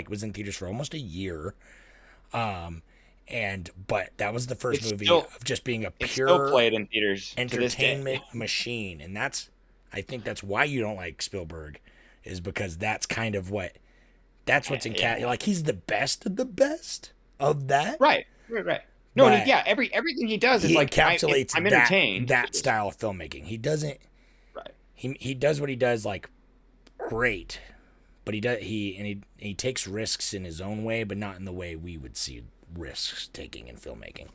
was in theaters for almost a year. But that was the first movie of just being a pure still played in theaters entertainment machine. And I think that's why you don't like Spielberg, is because that's kind of what's in like he's the best of the best of that. Right. No, everything he does is he like encapsulates I'm entertained. That style of filmmaking. He doesn't. Right. He does what he does like great, but he takes risks in his own way, but not in the way we would see risks taking in filmmaking.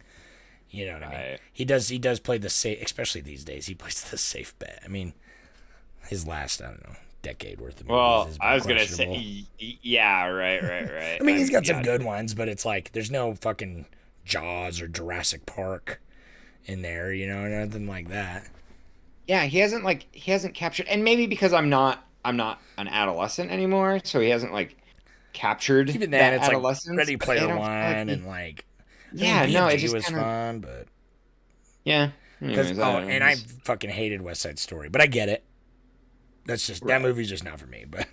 You know what I mean? He does play the safe, especially these days. He plays the safe bet. I mean, his last, I don't know, decade worth of movies. Well, I was gonna say, yeah, right. I mean, he's got some good ones, but it's like there's no fucking Jaws or Jurassic Park in there, you know, nothing like that. Yeah, he hasn't captured, and maybe because I'm not an adolescent anymore, so he hasn't like captured even then. It's adolescence. Like Ready Player One and like it just was fun, but yeah. Anyways, I fucking hated West Side Story, but I get it. That's just that movie's just not for me, but.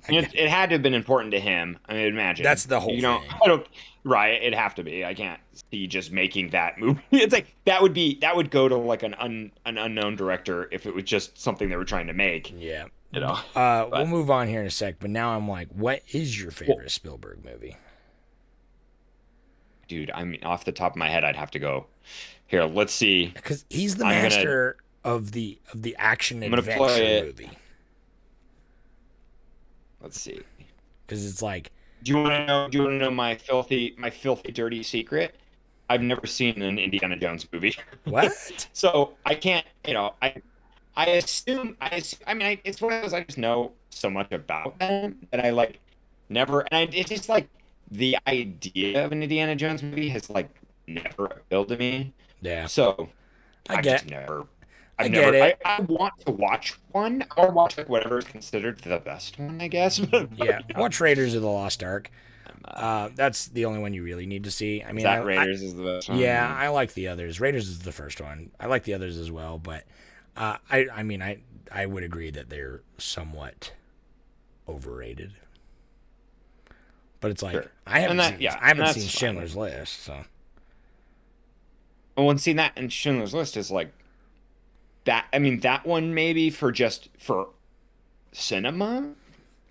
It had to have been important to him. I mean, imagine. That's the whole thing. Right, it'd have to be. I can't see just making that movie. It's like that would go to like an unknown director if it was just something they were trying to make. Yeah. You know. We'll move on here in a sec, but now I'm like, what is your favorite Spielberg movie? Dude, I mean, off the top of my head, I'd have to go. Here, let's see. Because he's the master of the action adventure movie. Let's see. Because it's like, do you want to know my filthy dirty secret? I've never seen an Indiana Jones movie. What? So I can't. I assume. I mean, it's one of those I just know so much about them that I like never. And it's just like the idea of an Indiana Jones movie has like never appealed to me. Yeah. So I get it. I want to watch one or watch like whatever is considered the best one, I guess. Yeah, watch Raiders of the Lost Ark. That's the only one you really need to see. I mean, Raiders is the best one. Yeah, I like the others. Raiders is the first one. I like the others as well, but I mean, I would agree that they're somewhat overrated. But it's like Sure. I haven't seen Schindler's List, so. Well, and seeing that in Schindler's List is like. That one maybe for cinema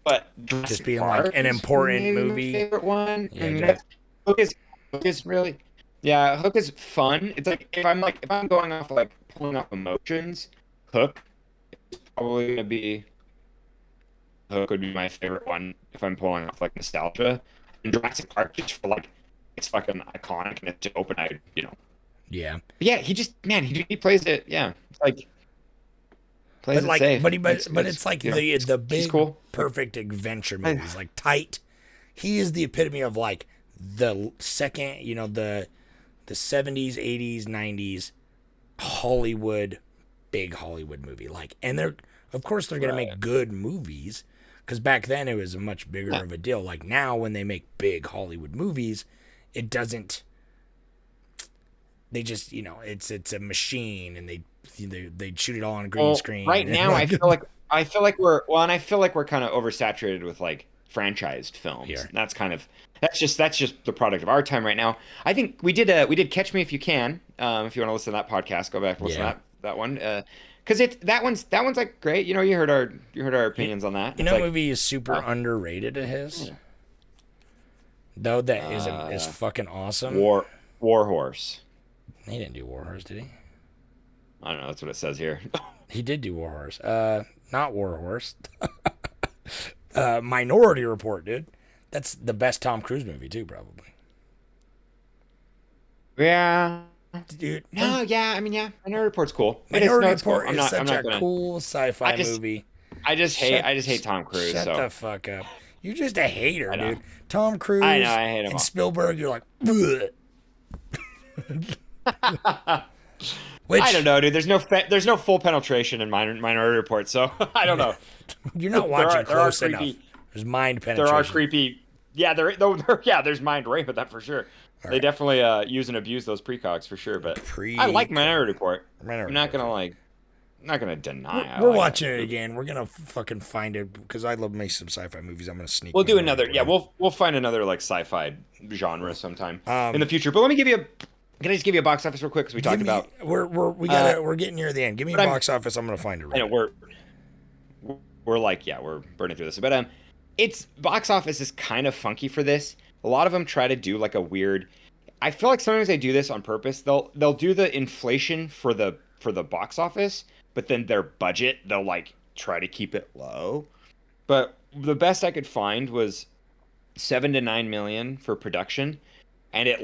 but Just Jurassic being like Park an is important maybe my movie. favorite one. Yeah, And Jurassic- Hook is really, yeah, Hook is fun. It's like if I'm going off like pulling off emotions, Hook is probably gonna be Hook would be my favorite one if I'm pulling off like nostalgia. And Jurassic Park just for like it's fucking iconic and it's open eyed, you know. Yeah. But yeah, he just man, he plays it. Yeah, it's like plays But it like, safe. but it's like you know, the he's big cool. perfect adventure movies, like Tight. He is the epitome of like the second, you know, the 70s, 80s, 90s Hollywood, big Hollywood movie. Like, and they're of course they're gonna make good movies because back then it was a much bigger of a deal. Like now, when they make big Hollywood movies, it doesn't. They just, you know, it's a machine, and they shoot it all on a green screen. Right and now, like, I feel like we're kind of oversaturated with like franchised films. Here. That's kind of that's just the product of our time right now. I think we did Catch Me If You Can. If you want to listen to that podcast, go back and listen to that one. Because that one's like great. You know, you heard our opinions on that. You know, movie is super underrated of his. Though that is fucking awesome. War Horse. He didn't do War Horse, did he? I don't know. That's what it says here. He did do War Horse. Not War Horse. Minority Report, dude. That's the best Tom Cruise movie too, probably. Yeah. Dude. No, yeah. I mean, yeah. Minority Report's cool. Minority it's Report cool. is such a gonna, cool sci-fi movie. I just hate Tom Cruise. Shut so. the fuck up. You're just a hater, dude. Tom Cruise I know, I hate him and all. Spielberg, you're like, ugh. Which, I don't know, dude. There's no full penetration in Minority Report, so I don't know. You're not watching there are close enough. creepy- There's mind penetration. There are creepy. Yeah, there's mind rape with that for sure. They definitely use and abuse those precogs for sure. But I like Minority Report. I'm not gonna deny. We're watching it again. We're gonna fucking find it because I love me some sci-fi movies. I'm gonna sneak. We'll do Minority another. Yeah, Report. we'll find another like sci-fi genre sometime in the future. But let me give you Can I just give you a box office real quick? Because we talked about. We're getting near the end. Give me a box office. I'm gonna find it. I know we're burning through this, but it's box office is kind of funky for this. A lot of them try to do like a weird. I feel like sometimes they do this on purpose. They'll do the inflation for the box office, but then their budget they'll like try to keep it low. But the best I could find was 7 to 9 million for production. And it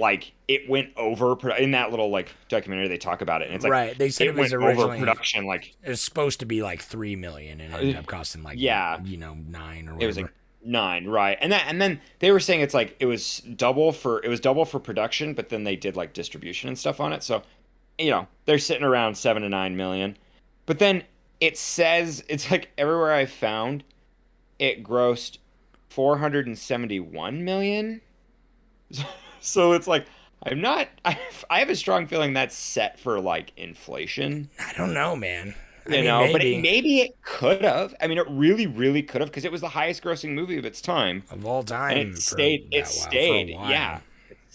went over in that little like documentary they talk about it, and it's like right. They said it was went originally over production like it was supposed to be like 3 million, and it ended up costing like 9 or whatever. It was like 9, right? And then they were saying it's like it was double for production, but then they did like distribution and stuff on it. So, they're sitting around 7 to 9 million. But then it says it's like everywhere I found, it grossed 471 million. So it's like I have a strong feeling that's set for like inflation. I don't know, man. But maybe it could have. I mean, it really, really could have because it was the highest grossing movie of its time. Of all time. And it stayed. Yeah.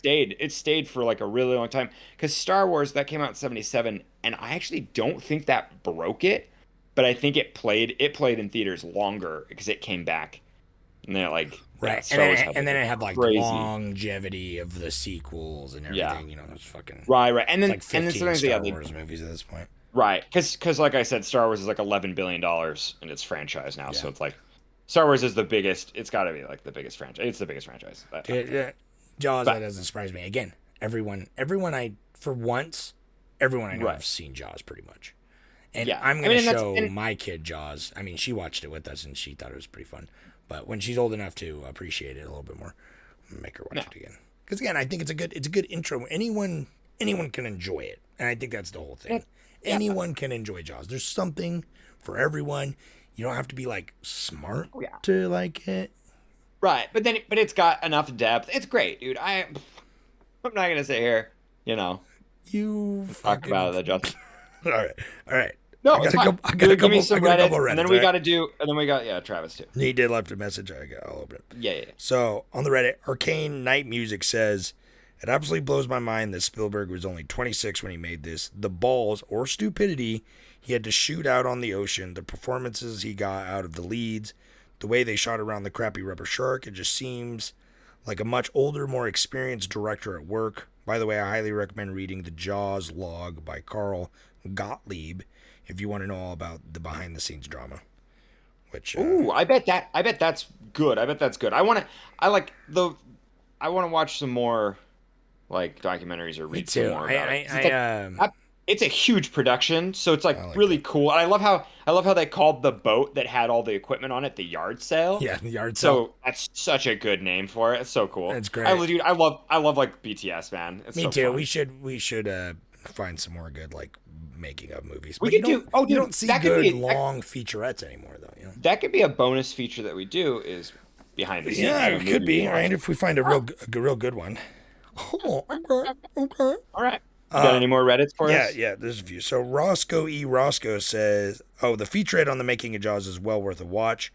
It stayed for like a really long time. Because Star Wars, that came out in 1977, and I actually don't think that broke it, but I think it played in theaters longer because it came back. And then like right, and then it had like crazy longevity of the sequels and everything. Yeah. It was fucking right. And then it's like 15 sometimes Star Wars movies at this point. Right, because like I said, Star Wars is like $11 billion in its franchise now. Yeah. So it's like Star Wars is the biggest. It's got to be like the biggest franchise. It's the biggest franchise. Jaws, that doesn't surprise me. Again, everyone I know have seen Jaws pretty much. And I'm going to show my kid Jaws. I mean, she watched it with us and she thought it was pretty fun. But when she's old enough to appreciate it a little bit more, I'm gonna make her watch it again. Because again, I think it's a good intro. Anyone can enjoy it, and I think that's the whole thing. Yeah. Anyone can enjoy Jaws. There's something for everyone. You don't have to be like smart to like it. Right, but it's got enough depth. It's great, dude. I'm not gonna sit here, You talk about the Jaws. All right. No, I got a couple Reddits. And then we got to do, and then we got Travis too. He did left a message. I'll open it. Yeah. So on the Reddit, Arcane Night Music says, it absolutely blows my mind that Spielberg was only 26 when he made this. The balls or stupidity he had to shoot out on the ocean, the performances he got out of the leads, The way they shot around the crappy rubber shark, it just seems like a much older, more experienced director at work. By the way, I highly recommend reading the Jaws log by Carl Gottlieb if you want to know all about the behind-the-scenes drama. Which Ooh, I bet that's good. I bet that's good. I want to watch some more like documentaries or read some more about it. It's a huge production, so it's like really cool. And I love how they called the boat that had all the equipment on it the yard sale. Yeah, the yard sale. So that's such a good name for it. It's so cool. That's great. I love like BTS, man. It's Me so too. fun. We should find some more good like making of movies. We But could do. Oh, dude, you don't see good long featurettes anymore though. You know? That could be a bonus feature that we do is behind the scenes. Yeah, it could be. All right, if we find a real good one. Oh, okay. All right. You got any more Reddits for us? Yeah, there's a few. So Roscoe E. Roscoe says, the featurette on the making of Jaws is well worth a watch.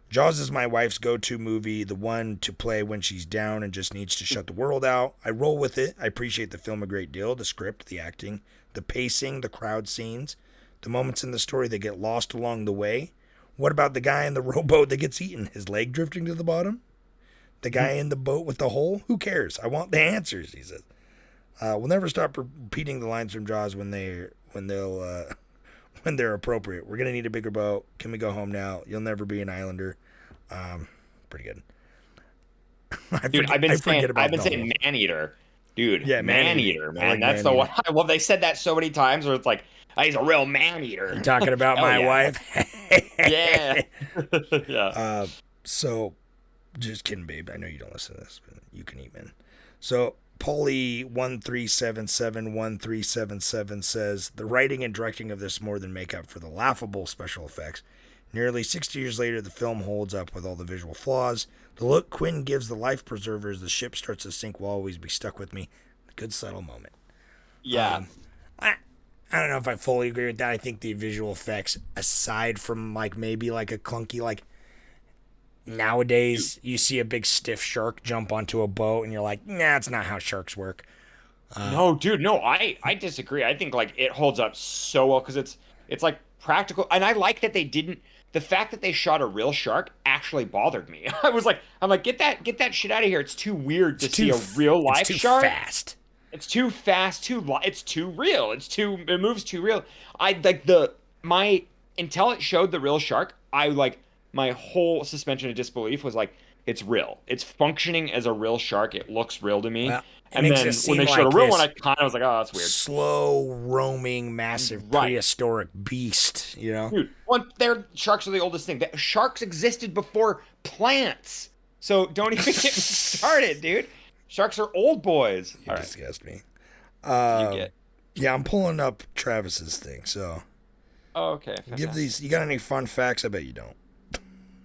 Jaws is my wife's go-to movie, the one to play when she's down and just needs to shut the world out. I roll with it. I appreciate the film a great deal, the script, the acting, the pacing, the crowd scenes, the moments in the story that get lost along the way. What about the guy in the rowboat that gets eaten? His leg drifting to the bottom? The guy in the boat with the hole? Who cares? I want the answers, he says. We'll never stop repeating the lines from Jaws when they're appropriate. We're gonna need a bigger boat. Can we go home now? You'll never be an islander. Pretty good. I've been saying man-eater. Dude, yeah, man-eater, man. Like that's the one. Well, they said that so many times where it's like, oh, he's a real man-eater. You're talking about my wife? Yeah. Yeah. So, just kidding, babe. I know you don't listen to this, but you can eat, man. So, Paulie13771377 says, the writing and directing of this more than make up for the laughable special effects. Nearly 60 years later, the film holds up with all the visual flaws. The look Quinn gives the life preserver as the ship starts to sink will always be stuck with me. A good subtle moment. Yeah. I don't know if I fully agree with that. I think the visual effects, aside from like maybe like a clunky, like nowadays you see a big stiff shark jump onto a boat and you're like, nah, that's not how sharks work. No, dude, no, I disagree. I think like it holds up so well because it's like practical, and I like that they didn't. The fact that they shot a real shark actually bothered me. I'm like, get that shit out of here. It's too weird to see a real life shark. Fast. It's too fast. It's too real. It moves too real. Until it showed the real shark, my whole suspension of disbelief was like, it's real. It's functioning as a real shark. It looks real to me. Well, and then when they showed a real one, I kind of was like, oh, that's weird. Slow, roaming, massive, prehistoric beast, you know? Dude, sharks are the oldest thing. Sharks existed before plants. So don't even get me started, dude. Sharks are old boys. You disgust me. Yeah, I'm pulling up Travis's thing, so. Oh, okay. You got any fun facts? I bet you don't.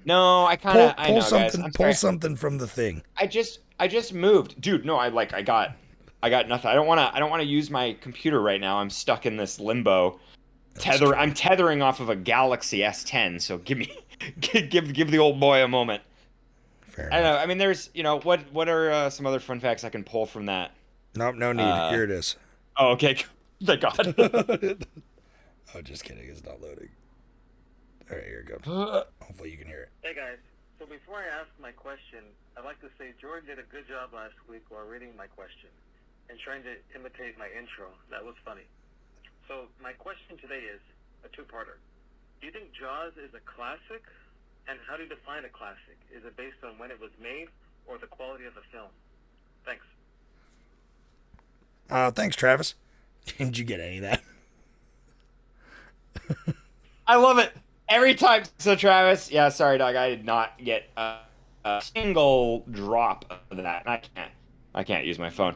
No, I kind of. I know, something. guys. Pull something from the thing. I just moved, dude. No, I got nothing. I don't want to use my computer right now. I'm stuck in this limbo. I'm tethering off of a Galaxy S10. So give the old boy a moment. Fair I don't know. I mean, there's what are some other fun facts I can pull from that? Nope, no need. Here it is. Oh, okay. Thank God. Oh, just kidding. It's not loading. All right, here it goes. Hopefully you can hear it. Hey guys, so before I ask my question, I'd like to say Jordan did a good job last week while reading my question and trying to imitate my intro. That was funny. So my question today is a two-parter. Do you think Jaws is a classic? And how do you define a classic? Is it based on when it was made or the quality of the film? Thanks. Thanks, Travis. Didn't you get any of that? I love it. Every time. So, Travis, yeah, sorry, dog. I did not get a single drop of that. I can't use my phone.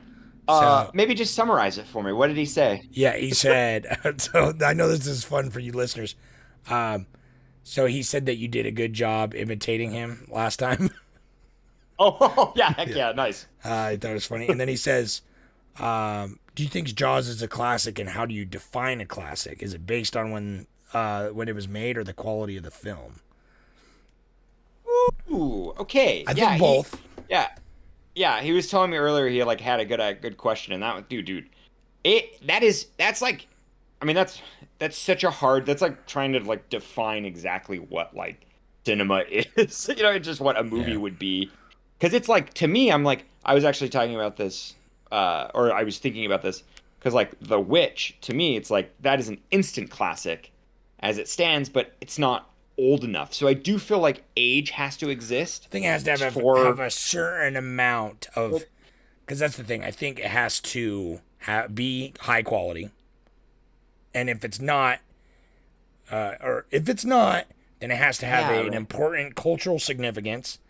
Maybe just summarize it for me. What did he say? Yeah, he said, so I know this is fun for you listeners. So he said that you did a good job imitating him last time. Oh, yeah. Heck yeah. Nice. I thought it was funny. And then he says, do you think Jaws is a classic, and how do you define a classic? Is it based on when it was made or the quality of the film? Ooh, okay. I think both. Yeah. He was telling me earlier he had a good question, and that one, dude. That's like such a hard. That's like trying to like define exactly what like cinema is. Just what a movie would be. Because it's like, to me, I'm like, I was actually talking about this, or I was thinking about this, because like The Witch, to me, it's like that is an instant classic as it stands, but it's not old enough. So I do feel like age has to exist. I think it has to have a certain amount of, because that's the thing. I think it has to be high quality, and if it's not, then it has to have an important cultural significance.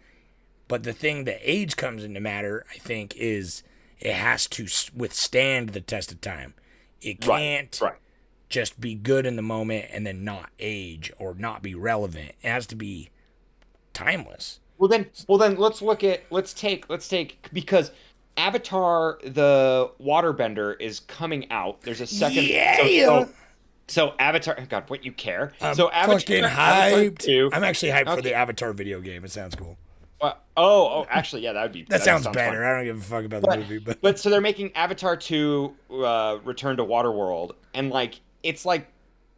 But the thing that age comes into matter, I think, is it has to withstand the test of time. It can't just be good in the moment and then not age or not be relevant. It has to be timeless. Well then let's take because Avatar the Waterbender is coming out. There's a second So Avatar, God, what you care? I'm so Avatar, fucking hyped. I'm actually hyped for the Avatar video game. It sounds cool. Actually, yeah, that would be. That sounds better. Fun. I don't give a fuck about the movie, but so they're making Avatar 2, Return to Waterworld, and like it's like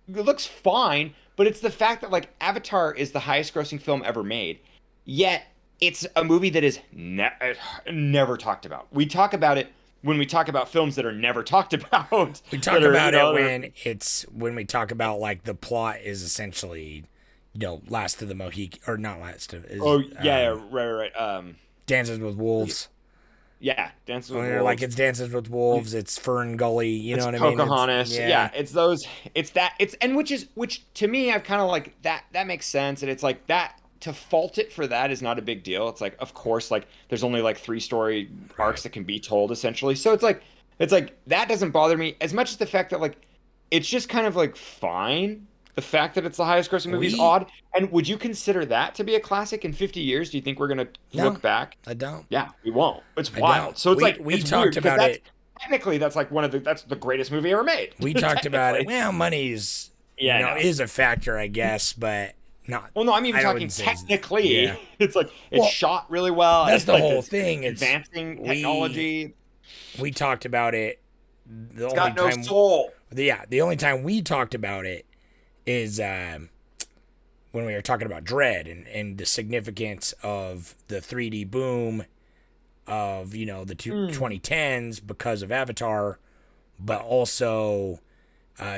it looks fine, but it's the fact that like Avatar is the highest-grossing film ever made, yet it's a movie that is never talked about. We talk about it when we talk about films that are never talked about. We talk about it when we talk about like the plot is essentially. Last of the Mohican, or not Last of. Right. Dances with Wolves. Yeah, Dances with Wolves. Like it's Dances with Wolves. It's Fern Gully. You know what I mean? Pocahontas. It's those. It's that. Which to me, I've kind of like that. That makes sense, and it's like that. To fault it for that is not a big deal. It's like, of course, like there's only like 3-story arcs that can be told essentially. So it's like that doesn't bother me as much as the fact that like it's just kind of like fine. The fact that it's the highest grossing movie is odd. And would you consider that to be a classic in 50 years? Do you think we're going to look back? I don't. Yeah, we won't. It's wild. So it's we talked about it. Technically, that's like that's the greatest movie ever made. We talked about it. Well, money's is a factor, I guess, but not. Well, no, I'm even talking technically. Yeah. It's like it's shot really well. That's the whole thing. It's advancing technology. We talked about it. It's got no soul. Yeah, the only time we talked about it is when we were talking about Dread and the significance of the 3D boom of, the 2010s because of Avatar, but also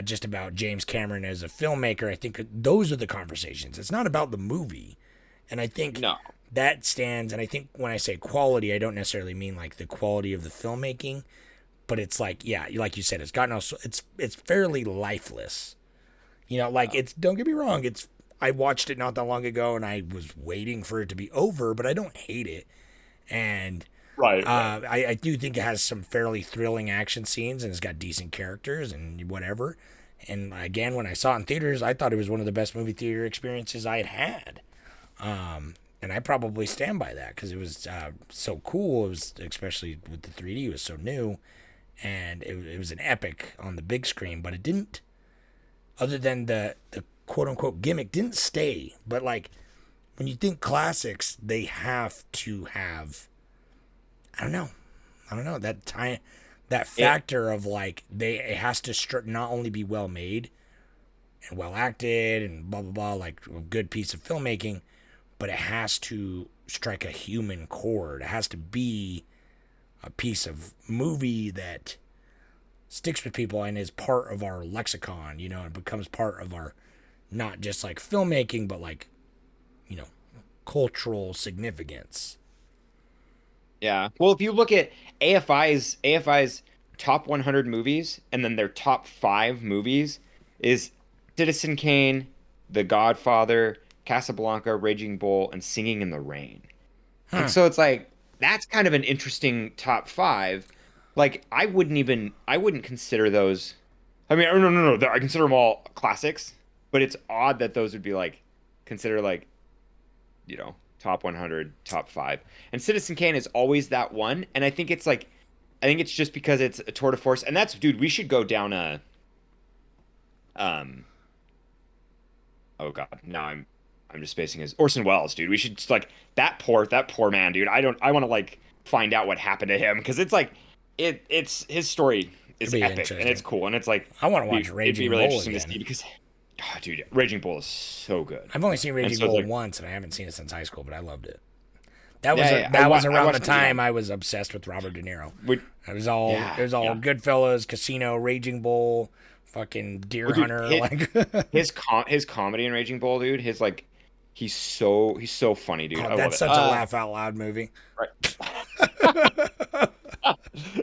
just about James Cameron as a filmmaker. I think those are the conversations. It's not about the movie. And I think that stands, and I think when I say quality, I don't necessarily mean like the quality of the filmmaking, but it's like, like you said, it's fairly lifeless. It's, don't get me wrong, I watched it not that long ago and I was waiting for it to be over, but I don't hate it. And I do think it has some fairly thrilling action scenes and it's got decent characters and whatever. And again, when I saw it in theaters, I thought it was one of the best movie theater experiences I had. And I probably stand by that because it was so cool. It was, especially with the 3D, it was so new. And it was an epic on the big screen, but it didn't. Other than the quote-unquote gimmick didn't stay. But, like, when you think classics, they have to have, I don't know, that factor of, like, it has to not only be well-made and well-acted and blah, blah, blah, like a good piece of filmmaking, but it has to strike a human chord. It has to be a piece of movie that sticks with people and is part of our lexicon, and becomes part of our, not just like filmmaking, but like, cultural significance. Yeah. Well, if you look at AFI's top 100 movies and then their top 5 movies is Citizen Kane, The Godfather, Casablanca, Raging Bull, and Singing in the Rain. And so it's like, that's kind of an interesting top 5. Like, I wouldn't consider those. I mean, no. I consider them all classics, but it's odd that those would be like considered like, top 100, top 5. And Citizen Kane is always that one, and I think it's just because it's a tour de force, and that's, dude, we should go down a. Oh God, now I'm just spacing his Orson Welles, dude. We should just, like, that poor man, dude. I want to like find out what happened to him because it's like. It's his story is epic and it's cool and it's like I want to watch Raging Bull it'd be really interesting again. to see because Oh, dude, Raging Bull is so good. I've only seen Raging so, Bull like- once, and I haven't seen it since high school, but I loved it. That was Yeah, that I was wa- I around the watched it, time yeah. I was obsessed with Robert De Niro. Would- It was all Yeah, yeah. Goodfellas, Casino, Raging Bull, fucking Deer Well, dude, Hunter. his comedy in Raging Bull, dude. His like, he's so funny, dude. I love that's it. such a laugh out loud movie. Right.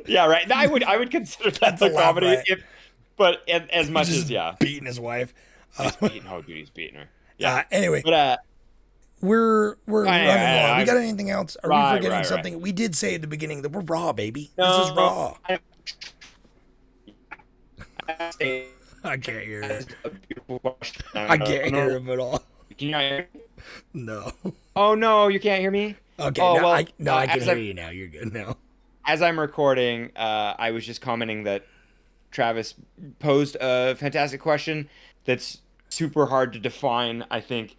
Yeah, right. No, I would consider that That's a the laugh comedy, riot. but as much Just as yeah, beating his wife. he's beating. Oh, dude, he's beating her. Yeah. Anyway, But we're running I- long. We got anything else? Are Right, we forgetting right. something? We did say at the beginning that we're raw, baby. No, This is raw. I I can't hear it. a beautiful question. I can't hear him at all. Can you not hear me? No. Oh no, you can't hear me. Okay. Oh, now well, I can as hear I- you now. You're good now. As I'm recording, I was just commenting that Travis posed a fantastic question that's super hard to define. I think,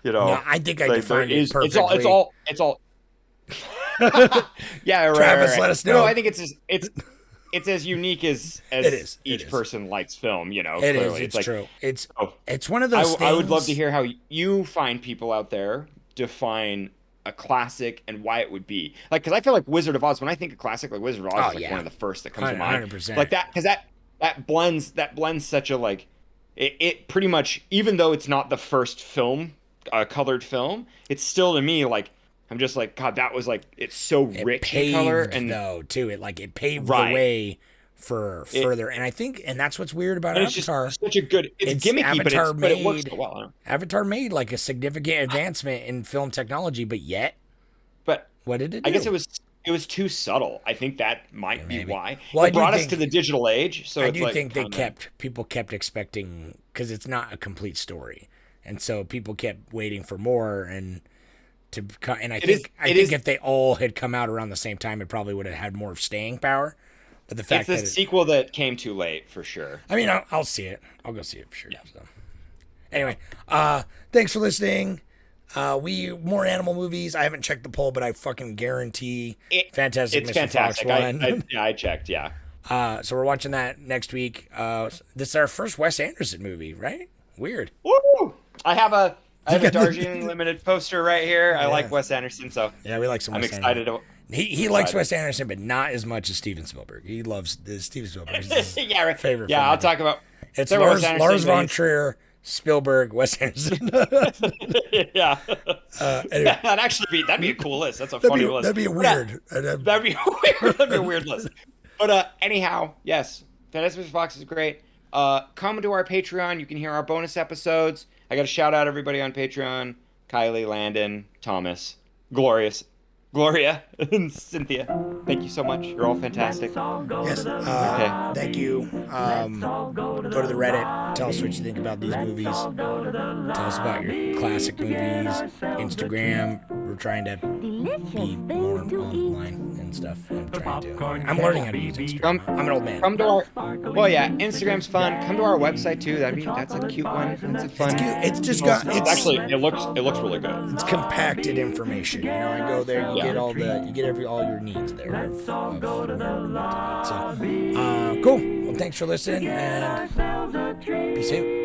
No, I think I like, defined there it is- perfectly. It's all. Yeah, right. Travis, right. let us No, know. I think it's as unique as It is, it each is. person likes film. You know, It is. clearly. It's like, true. oh, It's one of those things. I would love to hear how you find people out there define a classic and why it would be like, because I feel like Wizard of Oz, when I think of classic, like Wizard of Oz is like yeah. one of the first that comes to mind. 100%. Like that, because that blends such a like it pretty much, even though it's not the first film, colored film, it's still to me like, I'm just like, God, that was like, it's so rich in color, and though too it paved Right. the way for further, and I think that's what's weird about and it's just Avatar. such a good, it's gimmicky, Avatar but it works made- so well. I don't know. Avatar made like a significant advancement in film technology, but yet But what did it do? I guess it was too subtle. I think that might be maybe. why. Well, I It do brought us think- to the digital age, so I it's do like think kinda- people kept expecting, because it's not a complete story, and so people kept waiting for more, and I think if they all had come out around the same time, it probably would have had more staying power. But the fact It's the that sequel that came too late for sure. I mean, I'll see it. I'll go see it for sure. So, anyway, thanks for listening. More animal movies. I haven't checked the poll, but I fucking guarantee Fantastic It's Mr. fantastic. Fox won. I checked. Yeah. So we're watching that next week. This is our first Wes Anderson movie, right? Weird. Woo! I have a Darjeeling Limited poster right here. I like Wes Anderson, so Yeah, we like some. I'm Wes excited. Anderson. He likes Wes Anderson, but not as much as Steven Spielberg. He loves Steven Spielberg. Is his Yeah, right. favorite. Yeah, I'll filmmaker. talk about. It's there was Lars Anderson, von but Trier, Spielberg, Wes Anderson. Yeah. Anyway, That'd be a cool list. That's a funny list. that'd be a But, weird. that'd be weird. That'd be a weird list. But anyhow, yes, Fantastic Mr. Fox is great. Come to our Patreon. You can hear our bonus episodes. I got to shout out everybody on Patreon: Kylie, Landon, Thomas, Gloria, and Cynthia. Thank you so much. You're all fantastic. Yes. Okay. Thank you. Go to the Reddit. Tell us what you think about these movies. Tell us about your classic movies. Instagram. We're trying to be more online and stuff. I'm learning how to use Instagram. I'm an old man. Come to our. Well, yeah, Instagram's fun. Come to our website too. That's a cute one. It's a fun. It's cute. It's just got. It's actually it looks really good. It's compacted information. You know, I go there, you get all your needs there. Of cool. Well, thanks for listening, and peace out.